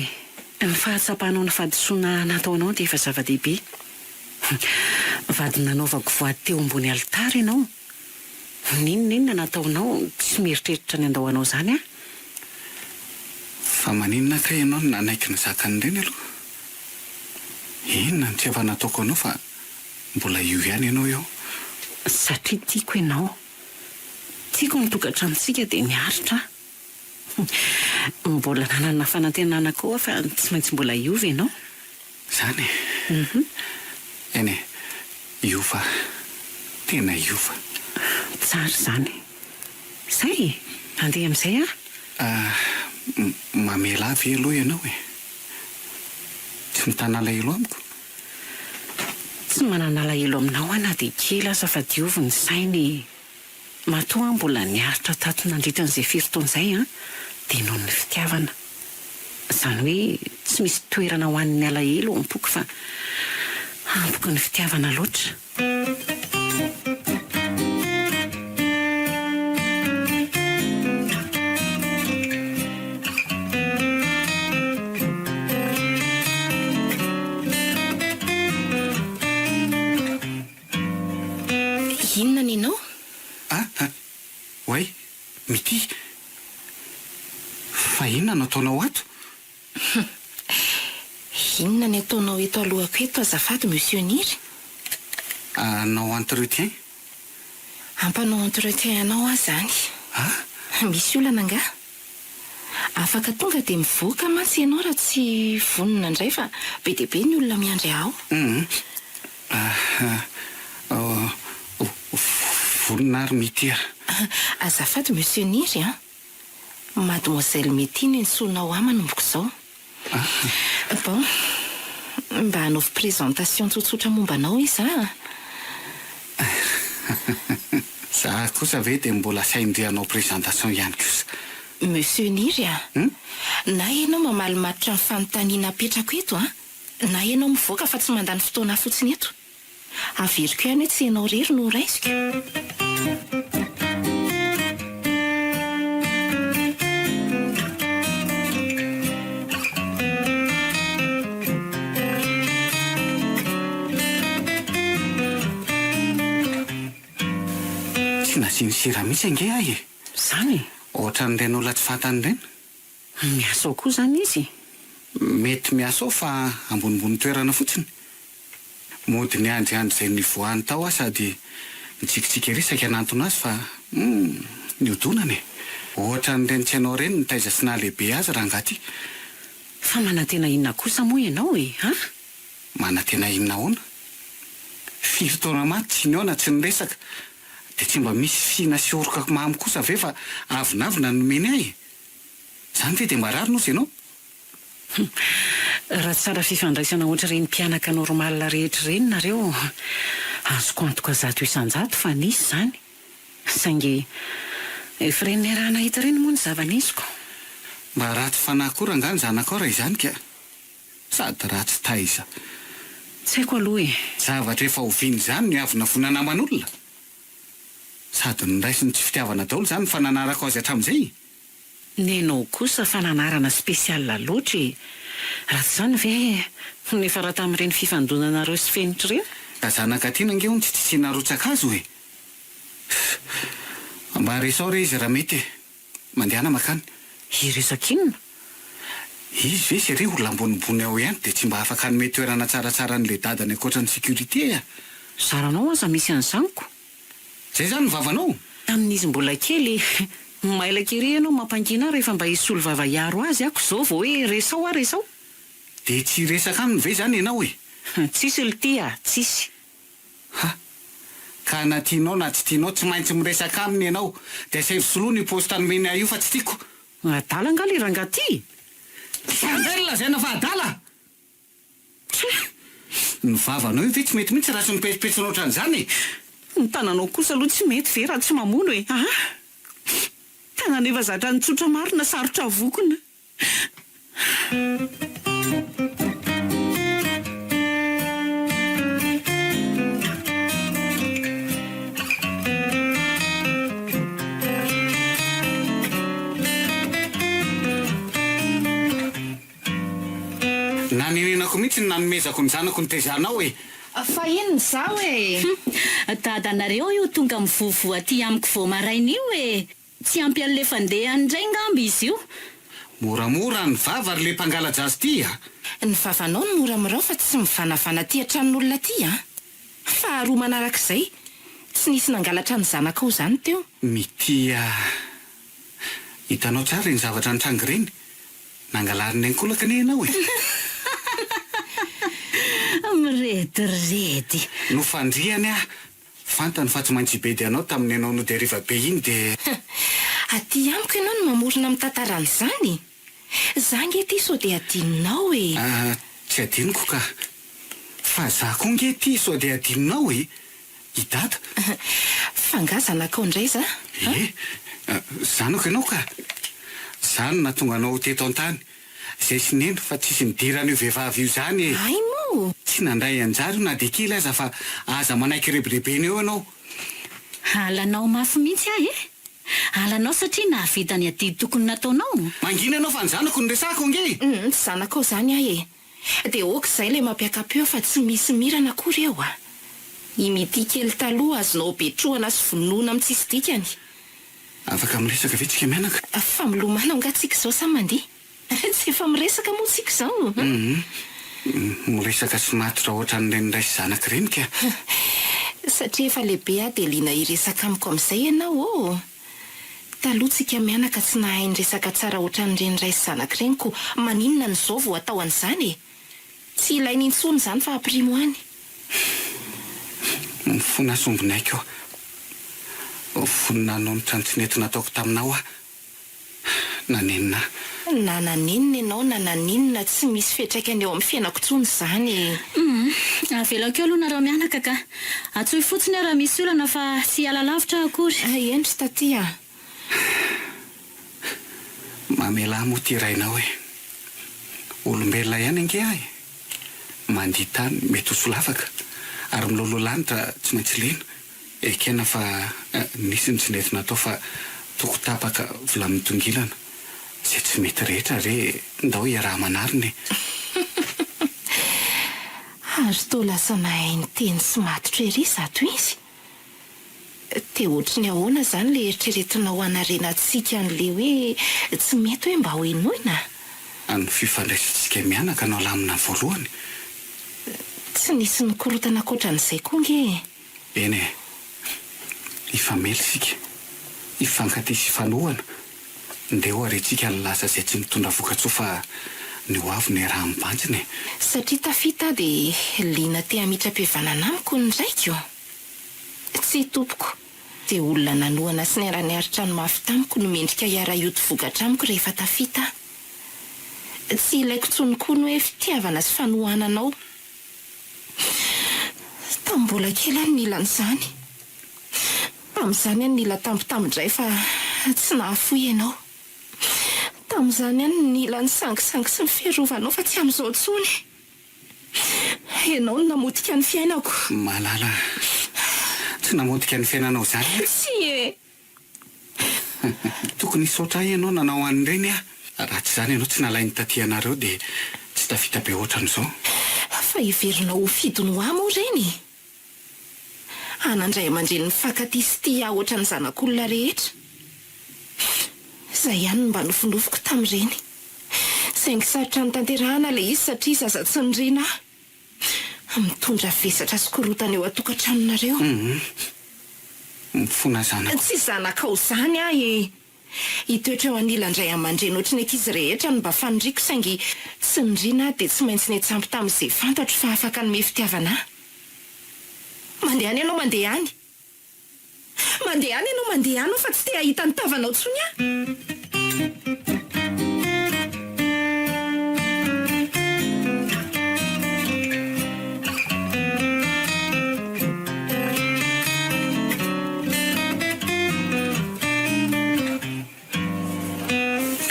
ny fahatsapanao ny fahadisoana nataonao dia efa zava-dehibe vady nanaovako voady teo ambony alitara ianao ninona nataonao tsy mieritreritra ny andahoanao zany fa maninona ka ianao no nanaiky ny zakan'ireny aloha inona ny tsy efa nataoko anao fa mbola io ihany ianao eo satria tiako ianao tiako mitokantranontsika dia miaritra mbola nanana fanantenana koa fa tsy maintsy mbola iova ianao zany eny iova tena iova tsara zany zay andeha amin'izay mamela avy aloha ianao tsy mitana alahelo amiko tsy manana alahelo aminao na dia kely aza fa diovy ny sainy matoa mbola niaritra tato nandritran'izay firy-taon'izay dia noho ny fitiavana izany hoe tsy misy toerana ho an'ny alahelo ampoky fa ampoky ny fitiavana loatra inona ninao hoay mity fa inona no ataonao ato inona ny ataonao eto alohako eto azafady monsieur Niry nao entretien ampanao entretien anao zany misy olana nga afaka tonga dia mivoaka mantsy ianao raha tsy vonona indray fa be dia be ny olona miandry ao vonona ary mity azafady monsieur Niry mademoiselle Métine nysonao amanomboko izao bon mba hanaovy présentation tsotsotra momba anao izy za kosa ve dia mbola saindrianao présentation ihany kosa monsieur Niry na ianao mamalimatotra ny fanontaniana apetrako eto na ianao mivoaka fa tsy mandany fotoana fotsiny eto averiko ihany hoe tsy ianao rery no raisiko tsy nasiany sira mihitsy ange ahy e. Zany Ohatra n'ireny olona tsy fantany ireny. miasa ao koa zany izy. Mety miasa ao fa ambonimbony toerana fotsiny. Mody ny andriandry izay nivoahany tao aho sady nitsikitsiky resaka anantona azy fa niodonany e. Ohatra n'ireny tsy hainao ireny nitaiza sy nahalehibe azy raha angaty. Fa manantena inona kosa moa ianao e, ha? Manantena inona ahoana? 5 taona maty tsy niona tsy niresaka. Dia tsy mba misy fina sy oroka mamy kosa ve fa avinavina nomeny ahy. Zany ve dia mba rary nosy ianao? Raha tsara fifandraisana ohatra ireny mpianaka normal rehetra ireny nareo, azoko antoka 100 isan-jato fa nisy zany. Saingy efa ireny ny raha nahita ireny moa ny zava-nisiko. Mba ratsy fanahy koa rangany zanakao raha izany ka. Sady ratsy taiza. Tsy haiko aloha e. Zavatra efa hoviany izany ny avy navona naman'olona. Sady niraisiny tsy fitiavana daholo izany fa nanarako azy hatramin'izay. Nenao kosa fa nanarana spesiala loatra e. Raha tsy izany ve nefa raha tamin'ireny fifandonanareo sy fenitra ireny? Da zanaka tiana ange hono tsy tsitsina rotsaka azy hoe. Mba resao re izy raha mety. Mandehana makany. Iresaka inona? Izy ve sy re olona ambonimbony ao ihany dia tsy mba afaka hanome toerana tsaratsara n'ilay dadany ankoatra ny sécurité a. Zaranao aza misy an'izaniko. Zay zany ny vavanao. Tamin'izy mbola kely mailaka ery ianao mampangina rehefa mba hisolo vavaiaro azy ako zao vao hoe resao a resao. Dia tsy resaka aminy ve zany ianao e? Tsisy lity a, tsisy. Ha! Ka na tianao na tsy tianao tsy maintsy miresaka aminy ianao. Dia save soloa ny posta nomeny ahy io fa tsy tiako. Adala nga le rangaty. Sangelina zay na fa adala! Ny vavanao io ve tsy mety mihitsy raha tsy mipetsipetsona ohatran'izany e? Ny tananao kosa aloha tsy mety ve raha tsy mamono e. Tanana efa zatra ny tsotra marina sarotra vokona. Naninenako mihitsy ny nanomezako ny zanako ny tezanao e. Fa inona zao e? Dadanareo io tonga mivovo aty amiko vao maraina io e. Tsy ampy an'le fandehany indray ngamba izy io. Moramora ny vava ary le mpangala jazz ty a. Ny vavanao ny moramorao fa tsy mivanavana ty antranon'olona ty a. Faharoa manarak'izay tsy nisy nangalatra ny zanakao zany teo. Mitia. Hitanao tsara ny zavatra ny trango ireny. Nangalariny ankolaka ne ianao e. Mirediredy. No fandriany a. Fantany fa tsy maintsy ibedy anao tamin'ny ianao no deriva be iny dia. Aty amiko ianao no mamorona mitantaran'izany. Zange ty so dia adinonao e. Tsy adinoko ka. Fa za koa nge ty so dia adinonao e. I dada. Fangazanakao indray za. Zanako ianao ka. Zany natonga anao teto an-tany. Zay sy neno fa tsisy midirana io vehivavy io zany e. Ay mo. Tsy nandray anjary io na dia kely aza fa aza manaiky rebirebeny eo ianao. Alanao mafy mihitsy ahy e. Alanao satria nahavita ny adidy tokony nataonao. Mangina anao fa ny zanako ny resako nge. Tsy zanakao zany ahy e. Dia okizay le mampiakapeo fa tsy misy mirana akory eo a. Imity kely taloha azonao betroana sy vonoina amin'ny tsisy dikany. Afaka miresaka ve tsika mianaka? Fa milomana nga tsika zao sa mandeha. Tsy efa miresaka moa tsika zao. Miresaka tsy matotra ohatra n'ireny ray sy zanaka ireny ka. Satria efa lehibe a dia liana hiresaka amiko amin'izay ianao o. Taloha tsika mianaka tsy nahay niresaka tsara ohatran'ireny ray sy zanaka ireny ko maninona n'izao vao atao an'izany e. Tsy ilainy intsony izany fa aprimo any. Mifona sombinaiko aho. Vonina anonotra ny tsy nety nataoko taminao a. Nanenina. Na naninona ianao na naninona tsy misy fiantraikany eo amin'ny fiainako intsony izany. Avelako eo aloha nareo mianaka ka. Atsoy fotsiny raha misy olana fa tsy hiala lavitra akory. Endry taty a. Mamela moa ty rainao e. Olombelona ihany ange ahy. Mandihy tany mety ho solavaka. Ary milolo lanitra tsy maintsy lena. Ekena fa nisy ny tsy nety natao fa toko tapaka vola mitongilana. Zay tsy mety rehetra re ndao iaraha manariny. Azo to lasa nahay ny teny sy matotra ery zato izy. Te ohatry ny ahoana izany le eritreretinao hanarenantsika an'le hoe tsy mety hoe mba ho inoina? Any fifandraisantsika mianaka anao lamina voalohany. Tsy nisy nikorotana ankoatran'izay koa nge? Eny e, ifamely sika, ifankatisa ifanohana, ndeha ho arentsika ny lasa izay tsy mitondra vokatsoa fa ny ho avy ny raha mibanjiny. Satria tafita dia liana te hamitra-pihavanana amiko ny raiko. Tsy tompoko, dia olona nanohana sy ny ara-niaritra ny mafy tamiko no mendrika hiara-ioty vokatra amiko rehefa tafita. Tsy ilaiko tsony koa ny hoe fitiavana sy fanohananao. Tambola kely any nila n'izany. Tamin'izany any nila tambotambodray fa tsy nahafoy ianao. Tamin'izany any nila ny sangisangy sy ny fiarovanao fa tsy amin'izao tsony. Ianao no namotika ny fiainako. Malala, tsy namotika ny fiainanao izany. Tsy e. Tokony hisaotra ianao nanao an'ireny a. Raha tsy izany ianao tsy nalainy taty anareo dia tsy tafita be ohatran'izao. Fa hiverinao ho fidiny ho amo ireny. Hanandray aman-dreny ny fankaty sy tia ohatran'ny zanak'olona rehetra. Izay ihany mba nofinofiko tamin'ireny. Saingy sarotra ny tanterahana ilay izy satria zaza tsy nirina ahy. Mitondra vesatra sy korotana eo atokantranonareo. Mifona zanako. Tsy zanakao izany ahy e. Hitoetra eo anilandray aman-dreny ohatry ny ankizy rehetra no mba fanindriko saingy tsy nirina dia tsy maintsy ny atsampy tamin'izay fantatro fa afaka nome fitiavana ahy. Mandeha any ianao mandeha any. Mandeha any ianao mandeha any fa tsy te hahita ny tavanao tsony aho.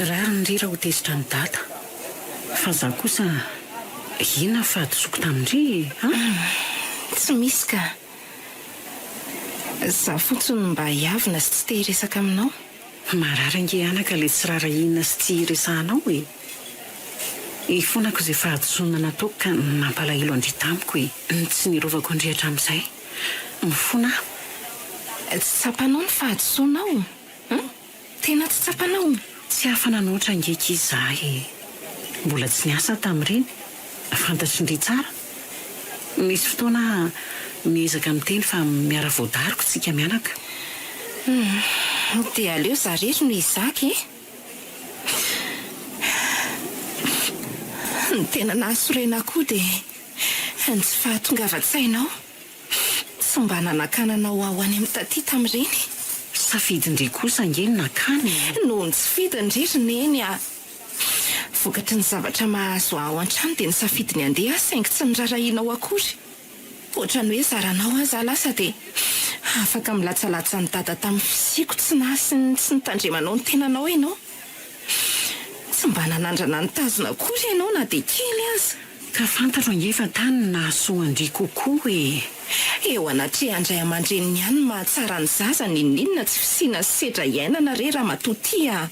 Raha nirira ho tezitra ny data fa za kosa ina fa hadisoko tamindry Tsy misy ka. Za fotsiny mba hiavina sy tsy te hiresaka aminao. marary ange anaka le tsy rarahina sy tsy resahanao e. Ifonako izay fahadisonana nataoko ka nampalahelo andrita amiko e. Tsy nirovako andrehatra amin'izay. Mifona. Tsy tsapanao ny fahadisonao. Tena tsy tsapanao. Tsy hafa nanoatra angeka izahay. Mbola tsy niasa tamin'ireny. Fantatry ndry tsara. Misy fotoana miezaka miteny fa miara voadariko tsika mianaka. Dia aleo zarery no izaka e. Ny tena nahasorena koa dia ny tsy fahatongava-tsainao. Tsy mba nanakananao ao any amin'ny taty tamin'ireny. Safidindry kosa angeny nakany. Noho ny tsy fidindrery neny a. Vokatry ny zavatra mahazo ao an-trano dia ny safidiny andeha saingy tsy nirarahinao akory. Ohatran'ny hoe zaranao aza lasa dia afaka milatsalatsa ny dada tamin'ny fisiko tsy nitandremanao ny tenanao ianao. Tsy mba nanandrana ny tazona akory ianao na dia kely aza. Ka fantatro angefa tany nahasoandry kokoa e. Eo anatrehandray aman-dreniny ihany mahatsara ny zaza ninona tsy fisiana sy sedra iainana re raha matotia.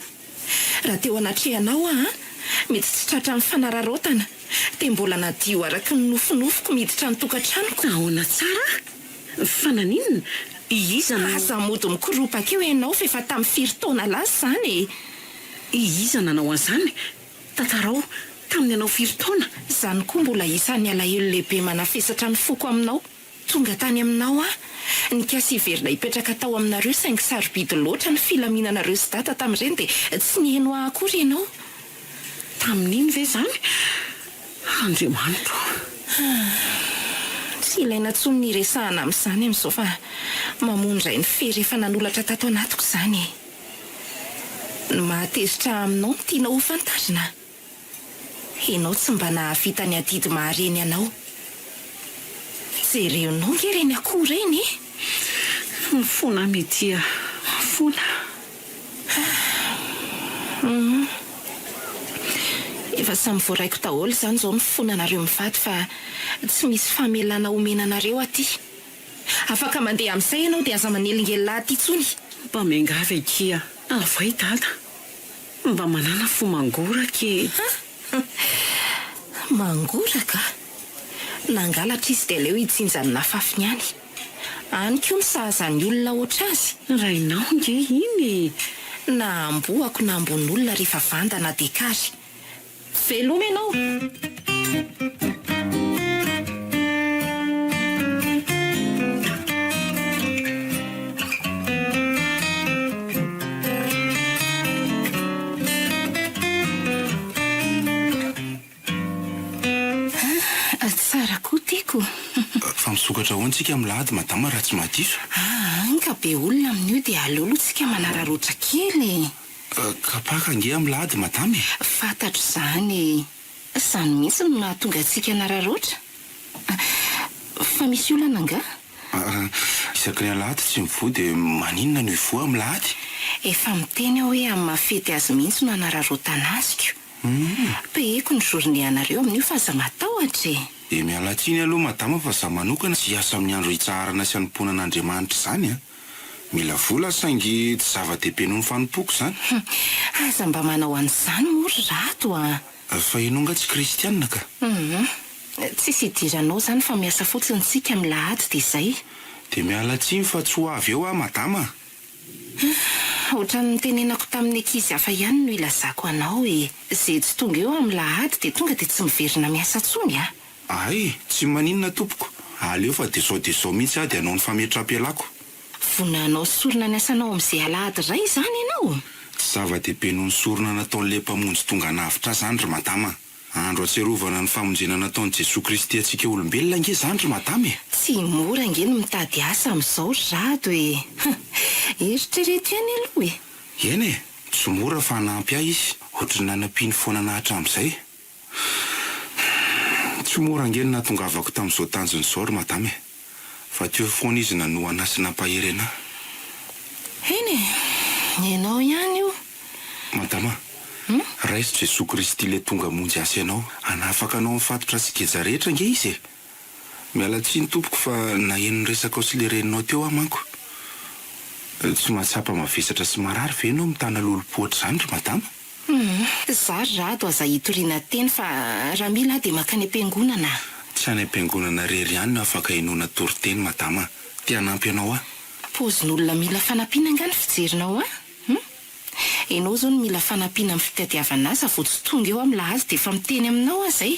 Raha teo anatrehanao mety tsy tratra amin'ny fanararaotana dia mbola nadio araka ny nofinofiko miditra ny tokantranoko. Ahoana tsara? Fa naninona? Iza no aza mody mikoropaka eo ianao fa efa tamin'ny firy-taona lasa izany e. Iza nanao an'izany? Tantarao tamin'ny ianao firy-taona? Izany koa mbola isan'ny alahelo lehibe manafesatra ny foko aminao. Tonga tany aminao ny kiasy hiverina hipetraka tao aminareo saingy sarobidy loatra ny filaminanareo sy data tamin'ireny dia tsy niheno akory ianao. Tamin'iny ve izany? Andriamanitro. Tsy ilaina tsony ny resahana amin'izany amin'izao fa mamondray ny fery efa nanolatra tato anatiko izany e. Ny mahatezitra aminao tiana ho fantarina. Ianao tsy mba nahavita ny adidy mahareny anao. Jerenao nge reny akoho reny e. Mifona metia. Mifona. Efa samy voaraiko daholo izany izao mifonanareo mivady fa tsy misy famelana omenanareo aty. Afaka mandeha amin'izay ianao dia aza manelingelina aty tsony. Mba miangavy akia. Avay dada. Mba manana fo mangoraka e. Mangoraka? Nangalatra izy dia leo hijinjany nafafiny ihany. any koa misahazany olona oatra azy rainao nge iny na amboako na ambon'olona rehefa vandana dekary veloma ianao tsara koa tiako fa misokatra hoantsika amin'ny lahady madama raha tsy mahadiso ka be olona amin'io dia alolotsika manararoatra kely kapaka nge amin'ny lahady madama fantatro izany izany mihitsy no mahatonga antsika nararoatra fa misy olana anga isaky ny alahady tsy mivoa dia maninona no ivoa amin'ny lahady efa miteny aho hoe amin'ny mafety azy mihitsy no anararoatana aziko peheko ny journée anareo amin'io fa aza matahotra dia mialatsiny aloha madama fa za manokana tsy hiasa amin'ny andro hitsaharana sy hanomponan'Andriamanitra izany mila vola saingy tsy zava-dehibe noho ny fanompoko izany aza mba manao an'izany mory rato fa inonga tsy kristianina ka tsisy hidiranao izany fa miasa fotsiny tsika amin'ny lahady dia izay dia mialatsiny fa tsy ho avy eo madama ohatrany nitenenako tamin'ny ankizy hafa ihany no ilazako anao izay tsy tonga eo amin'ny lahady dia tonga dia tsy miverina miasa tsony ay tsy maninona tompoko aleo fa dia zao mihitsy dia hanao ny fametram-pialako vonanao sorona ny asanao amin'izay alahady ray izany ianao tsy zava-dehibe noho ny sorona nataon'ilay mpamonjy tonga navitra azy ry madama andro atserovana ny famonjena nataon'i Jesosy Kristy antsika olombelona nge izany ry madama tsy mora nge no mitady asa amin'izao rado eritrereto ihany aloha eny tsy mora fa hanampy ahy izy ohatrany nanampiany foana nahatra amin'izay tsy mora nge no nahatongavako tamin'izao tanjony izao ry madama fa teo foana izy nanohana sy nampahery anahy eny ianao ihany io madama raisy Jesosy Kristy ilay tonga monjy asa ianao anafaka anao mifatotra sy geza rehetra nge izy mialatsiny tompoko fa naheno ny resaka ao sy le reninao teo aho manko tsy mahatsapa mavesatra sy marary ve ianao mitana lolo-pohatra izany ry madama za rado aza hitoriana teny fa raha mila dia maka ny am-piangonana tsy any am-piangonana rery ihany no afaka hinona toriteny madama tia hanampy ianao pozin'olona mila fanampiana nga ny fijerinao ianao zao no mila fanampiana amin'ny fitadiavana azy vo tsy tonga eo amin'ny lahady dia efa miteny aminao azay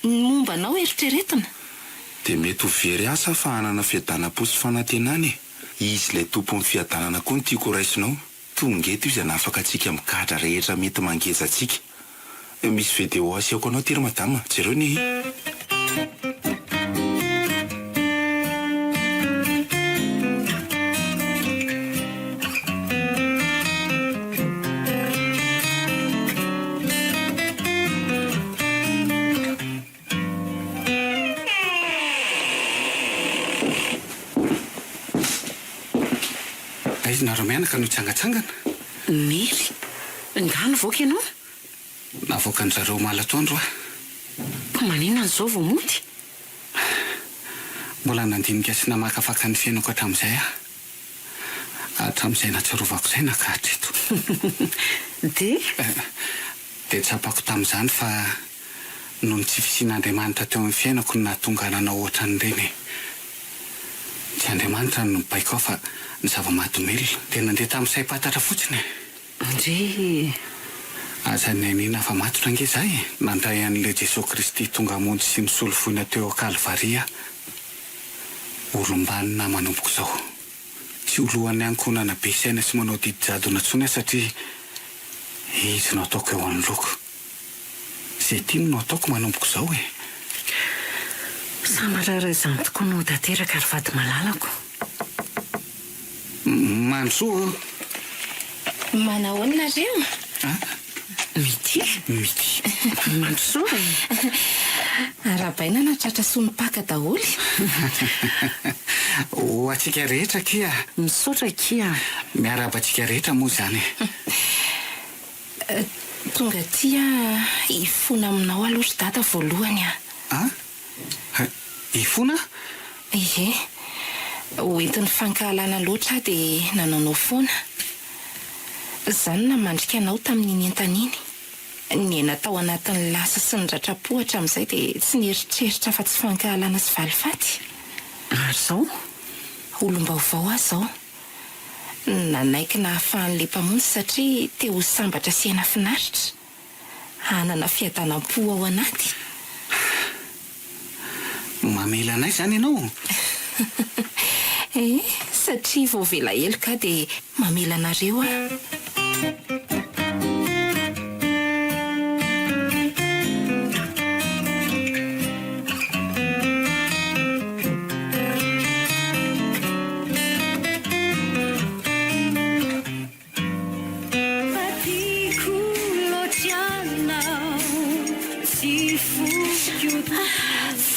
momba anao eritreretina dia mety ho very asa fa hanana fiadanam-po sy fanantenany izy ilay tompon'ny fiadanana koa ny tiako raisinao tonga eto izy anafaka antsika mikahatra rehetra mety mangeza antsika misy video asiako anao ty ry madama jereo ny izy nareo mianaka no hitsangatsangana Mery nga nivoaka ianao navoaka ny zareo malatoandro ko maninona an'izao vao mody mbola nandinika sy namakafaka ny fiainako hatramin'izay hatramin'izay natsarovako izay nakahatra eto dia tsapako tamin'izany fa noho ny tsy fisian'Andriamanitra teo amin'ny fiainako no nahatonga nanao ohatran'ireny tsy Andriamanitra no nibaiko aho fa ny zava-mahadomelona dia nandeha tamin'ny saim-patatra fotsiny ndre aza ny anina fa matotra nge izay nandray an'ilay Jesosy Kristy tonga monjy sy nisolofoina teo Kalvaria olombanina manomboko izao tsy olohan'ny ankonana be saina sy manao didy jadona tsony satria izy no ataoko eo anoloko izay tiany no ataoko manomboko izao sambatra izany tokoa no tanteraka ary vady malalako mansoa manao anareo mity mandrosoa arabaina natratra sonim-paka daholy ho atsika rehetra kia misaotra kia miarabantsika rehetra moa izany tonga tia hifona aminao aloha ry dada voalohany hifona ie hoentin'ny fankahalana loatra dia nanaonao foana izany namandrika anao tamin'iny entaniny ny natao anatin'ny lasa sy ny ratrapohatra amin'izay dia tsy nieritreritra fa tsy fankahalana sy valifaty ary izao olom-baovao azy zao nanaiky na hahafahan'le mpamonjy satria te ho sambatra siana finaritra hanana fiadanam-po ao anaty. Mamela anay zany ianao. Satria vao vela eloka dia mamela anareo a.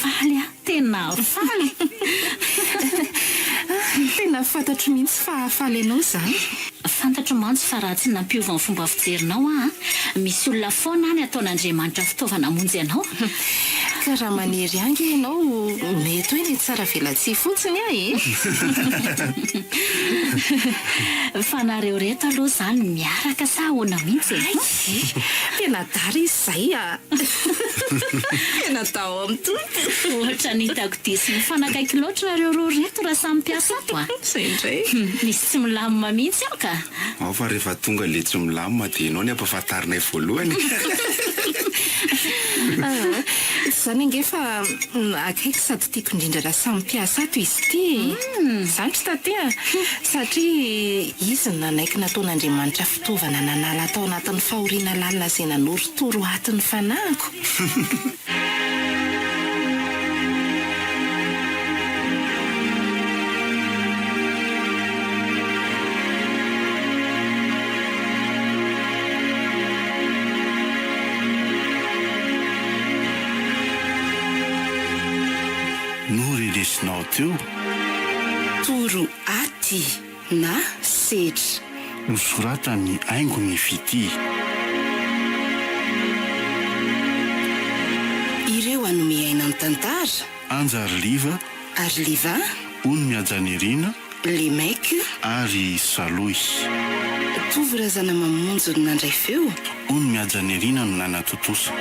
Faly a, tena faly. Tena fantatro mihitsy fa hafaly ianao zany. Fantatro mantsy fa raha tsy nampiova ny fomba fijerinao misy olona foana any ataon'Andriamanitra fitaovana hamonjy ianao. Ka raha maniry angy ianao mety hoe ny tsara velatsia fotsiny Fa nareo reto aloha zany miaraka sa ahoana mihitsy tena dara izy zay tena tao amin'ny tompo. ohatra ny hitako diso mifanakaiky loatra nareo roa reto raha samy mpiasa ato Zay indray. misy tsy milamina mihitsy aho ka. ao fa rehefa tonga le tsy milamina dia ianao ny ampahafantarinay voalohany. Zany angefa akaiky sady tiako indrindra raha samy mpiasa ato izy ty. Zany tsy tatea satria izy nanaiky nataon'Andriamanitra fitaovana nanala atao anatin'ny fahoriana lalina izay nanorotoro atin'ny fanahiko. no reresinao teo Toro aty na sedra. nosoratany aingo ny fity Ireo hanome aina ny tantara anjary liva ary liva ony miajanirina le maiky ary saloy tovy razana mamonjy no nandray feo ony miajanirina no nanatotosa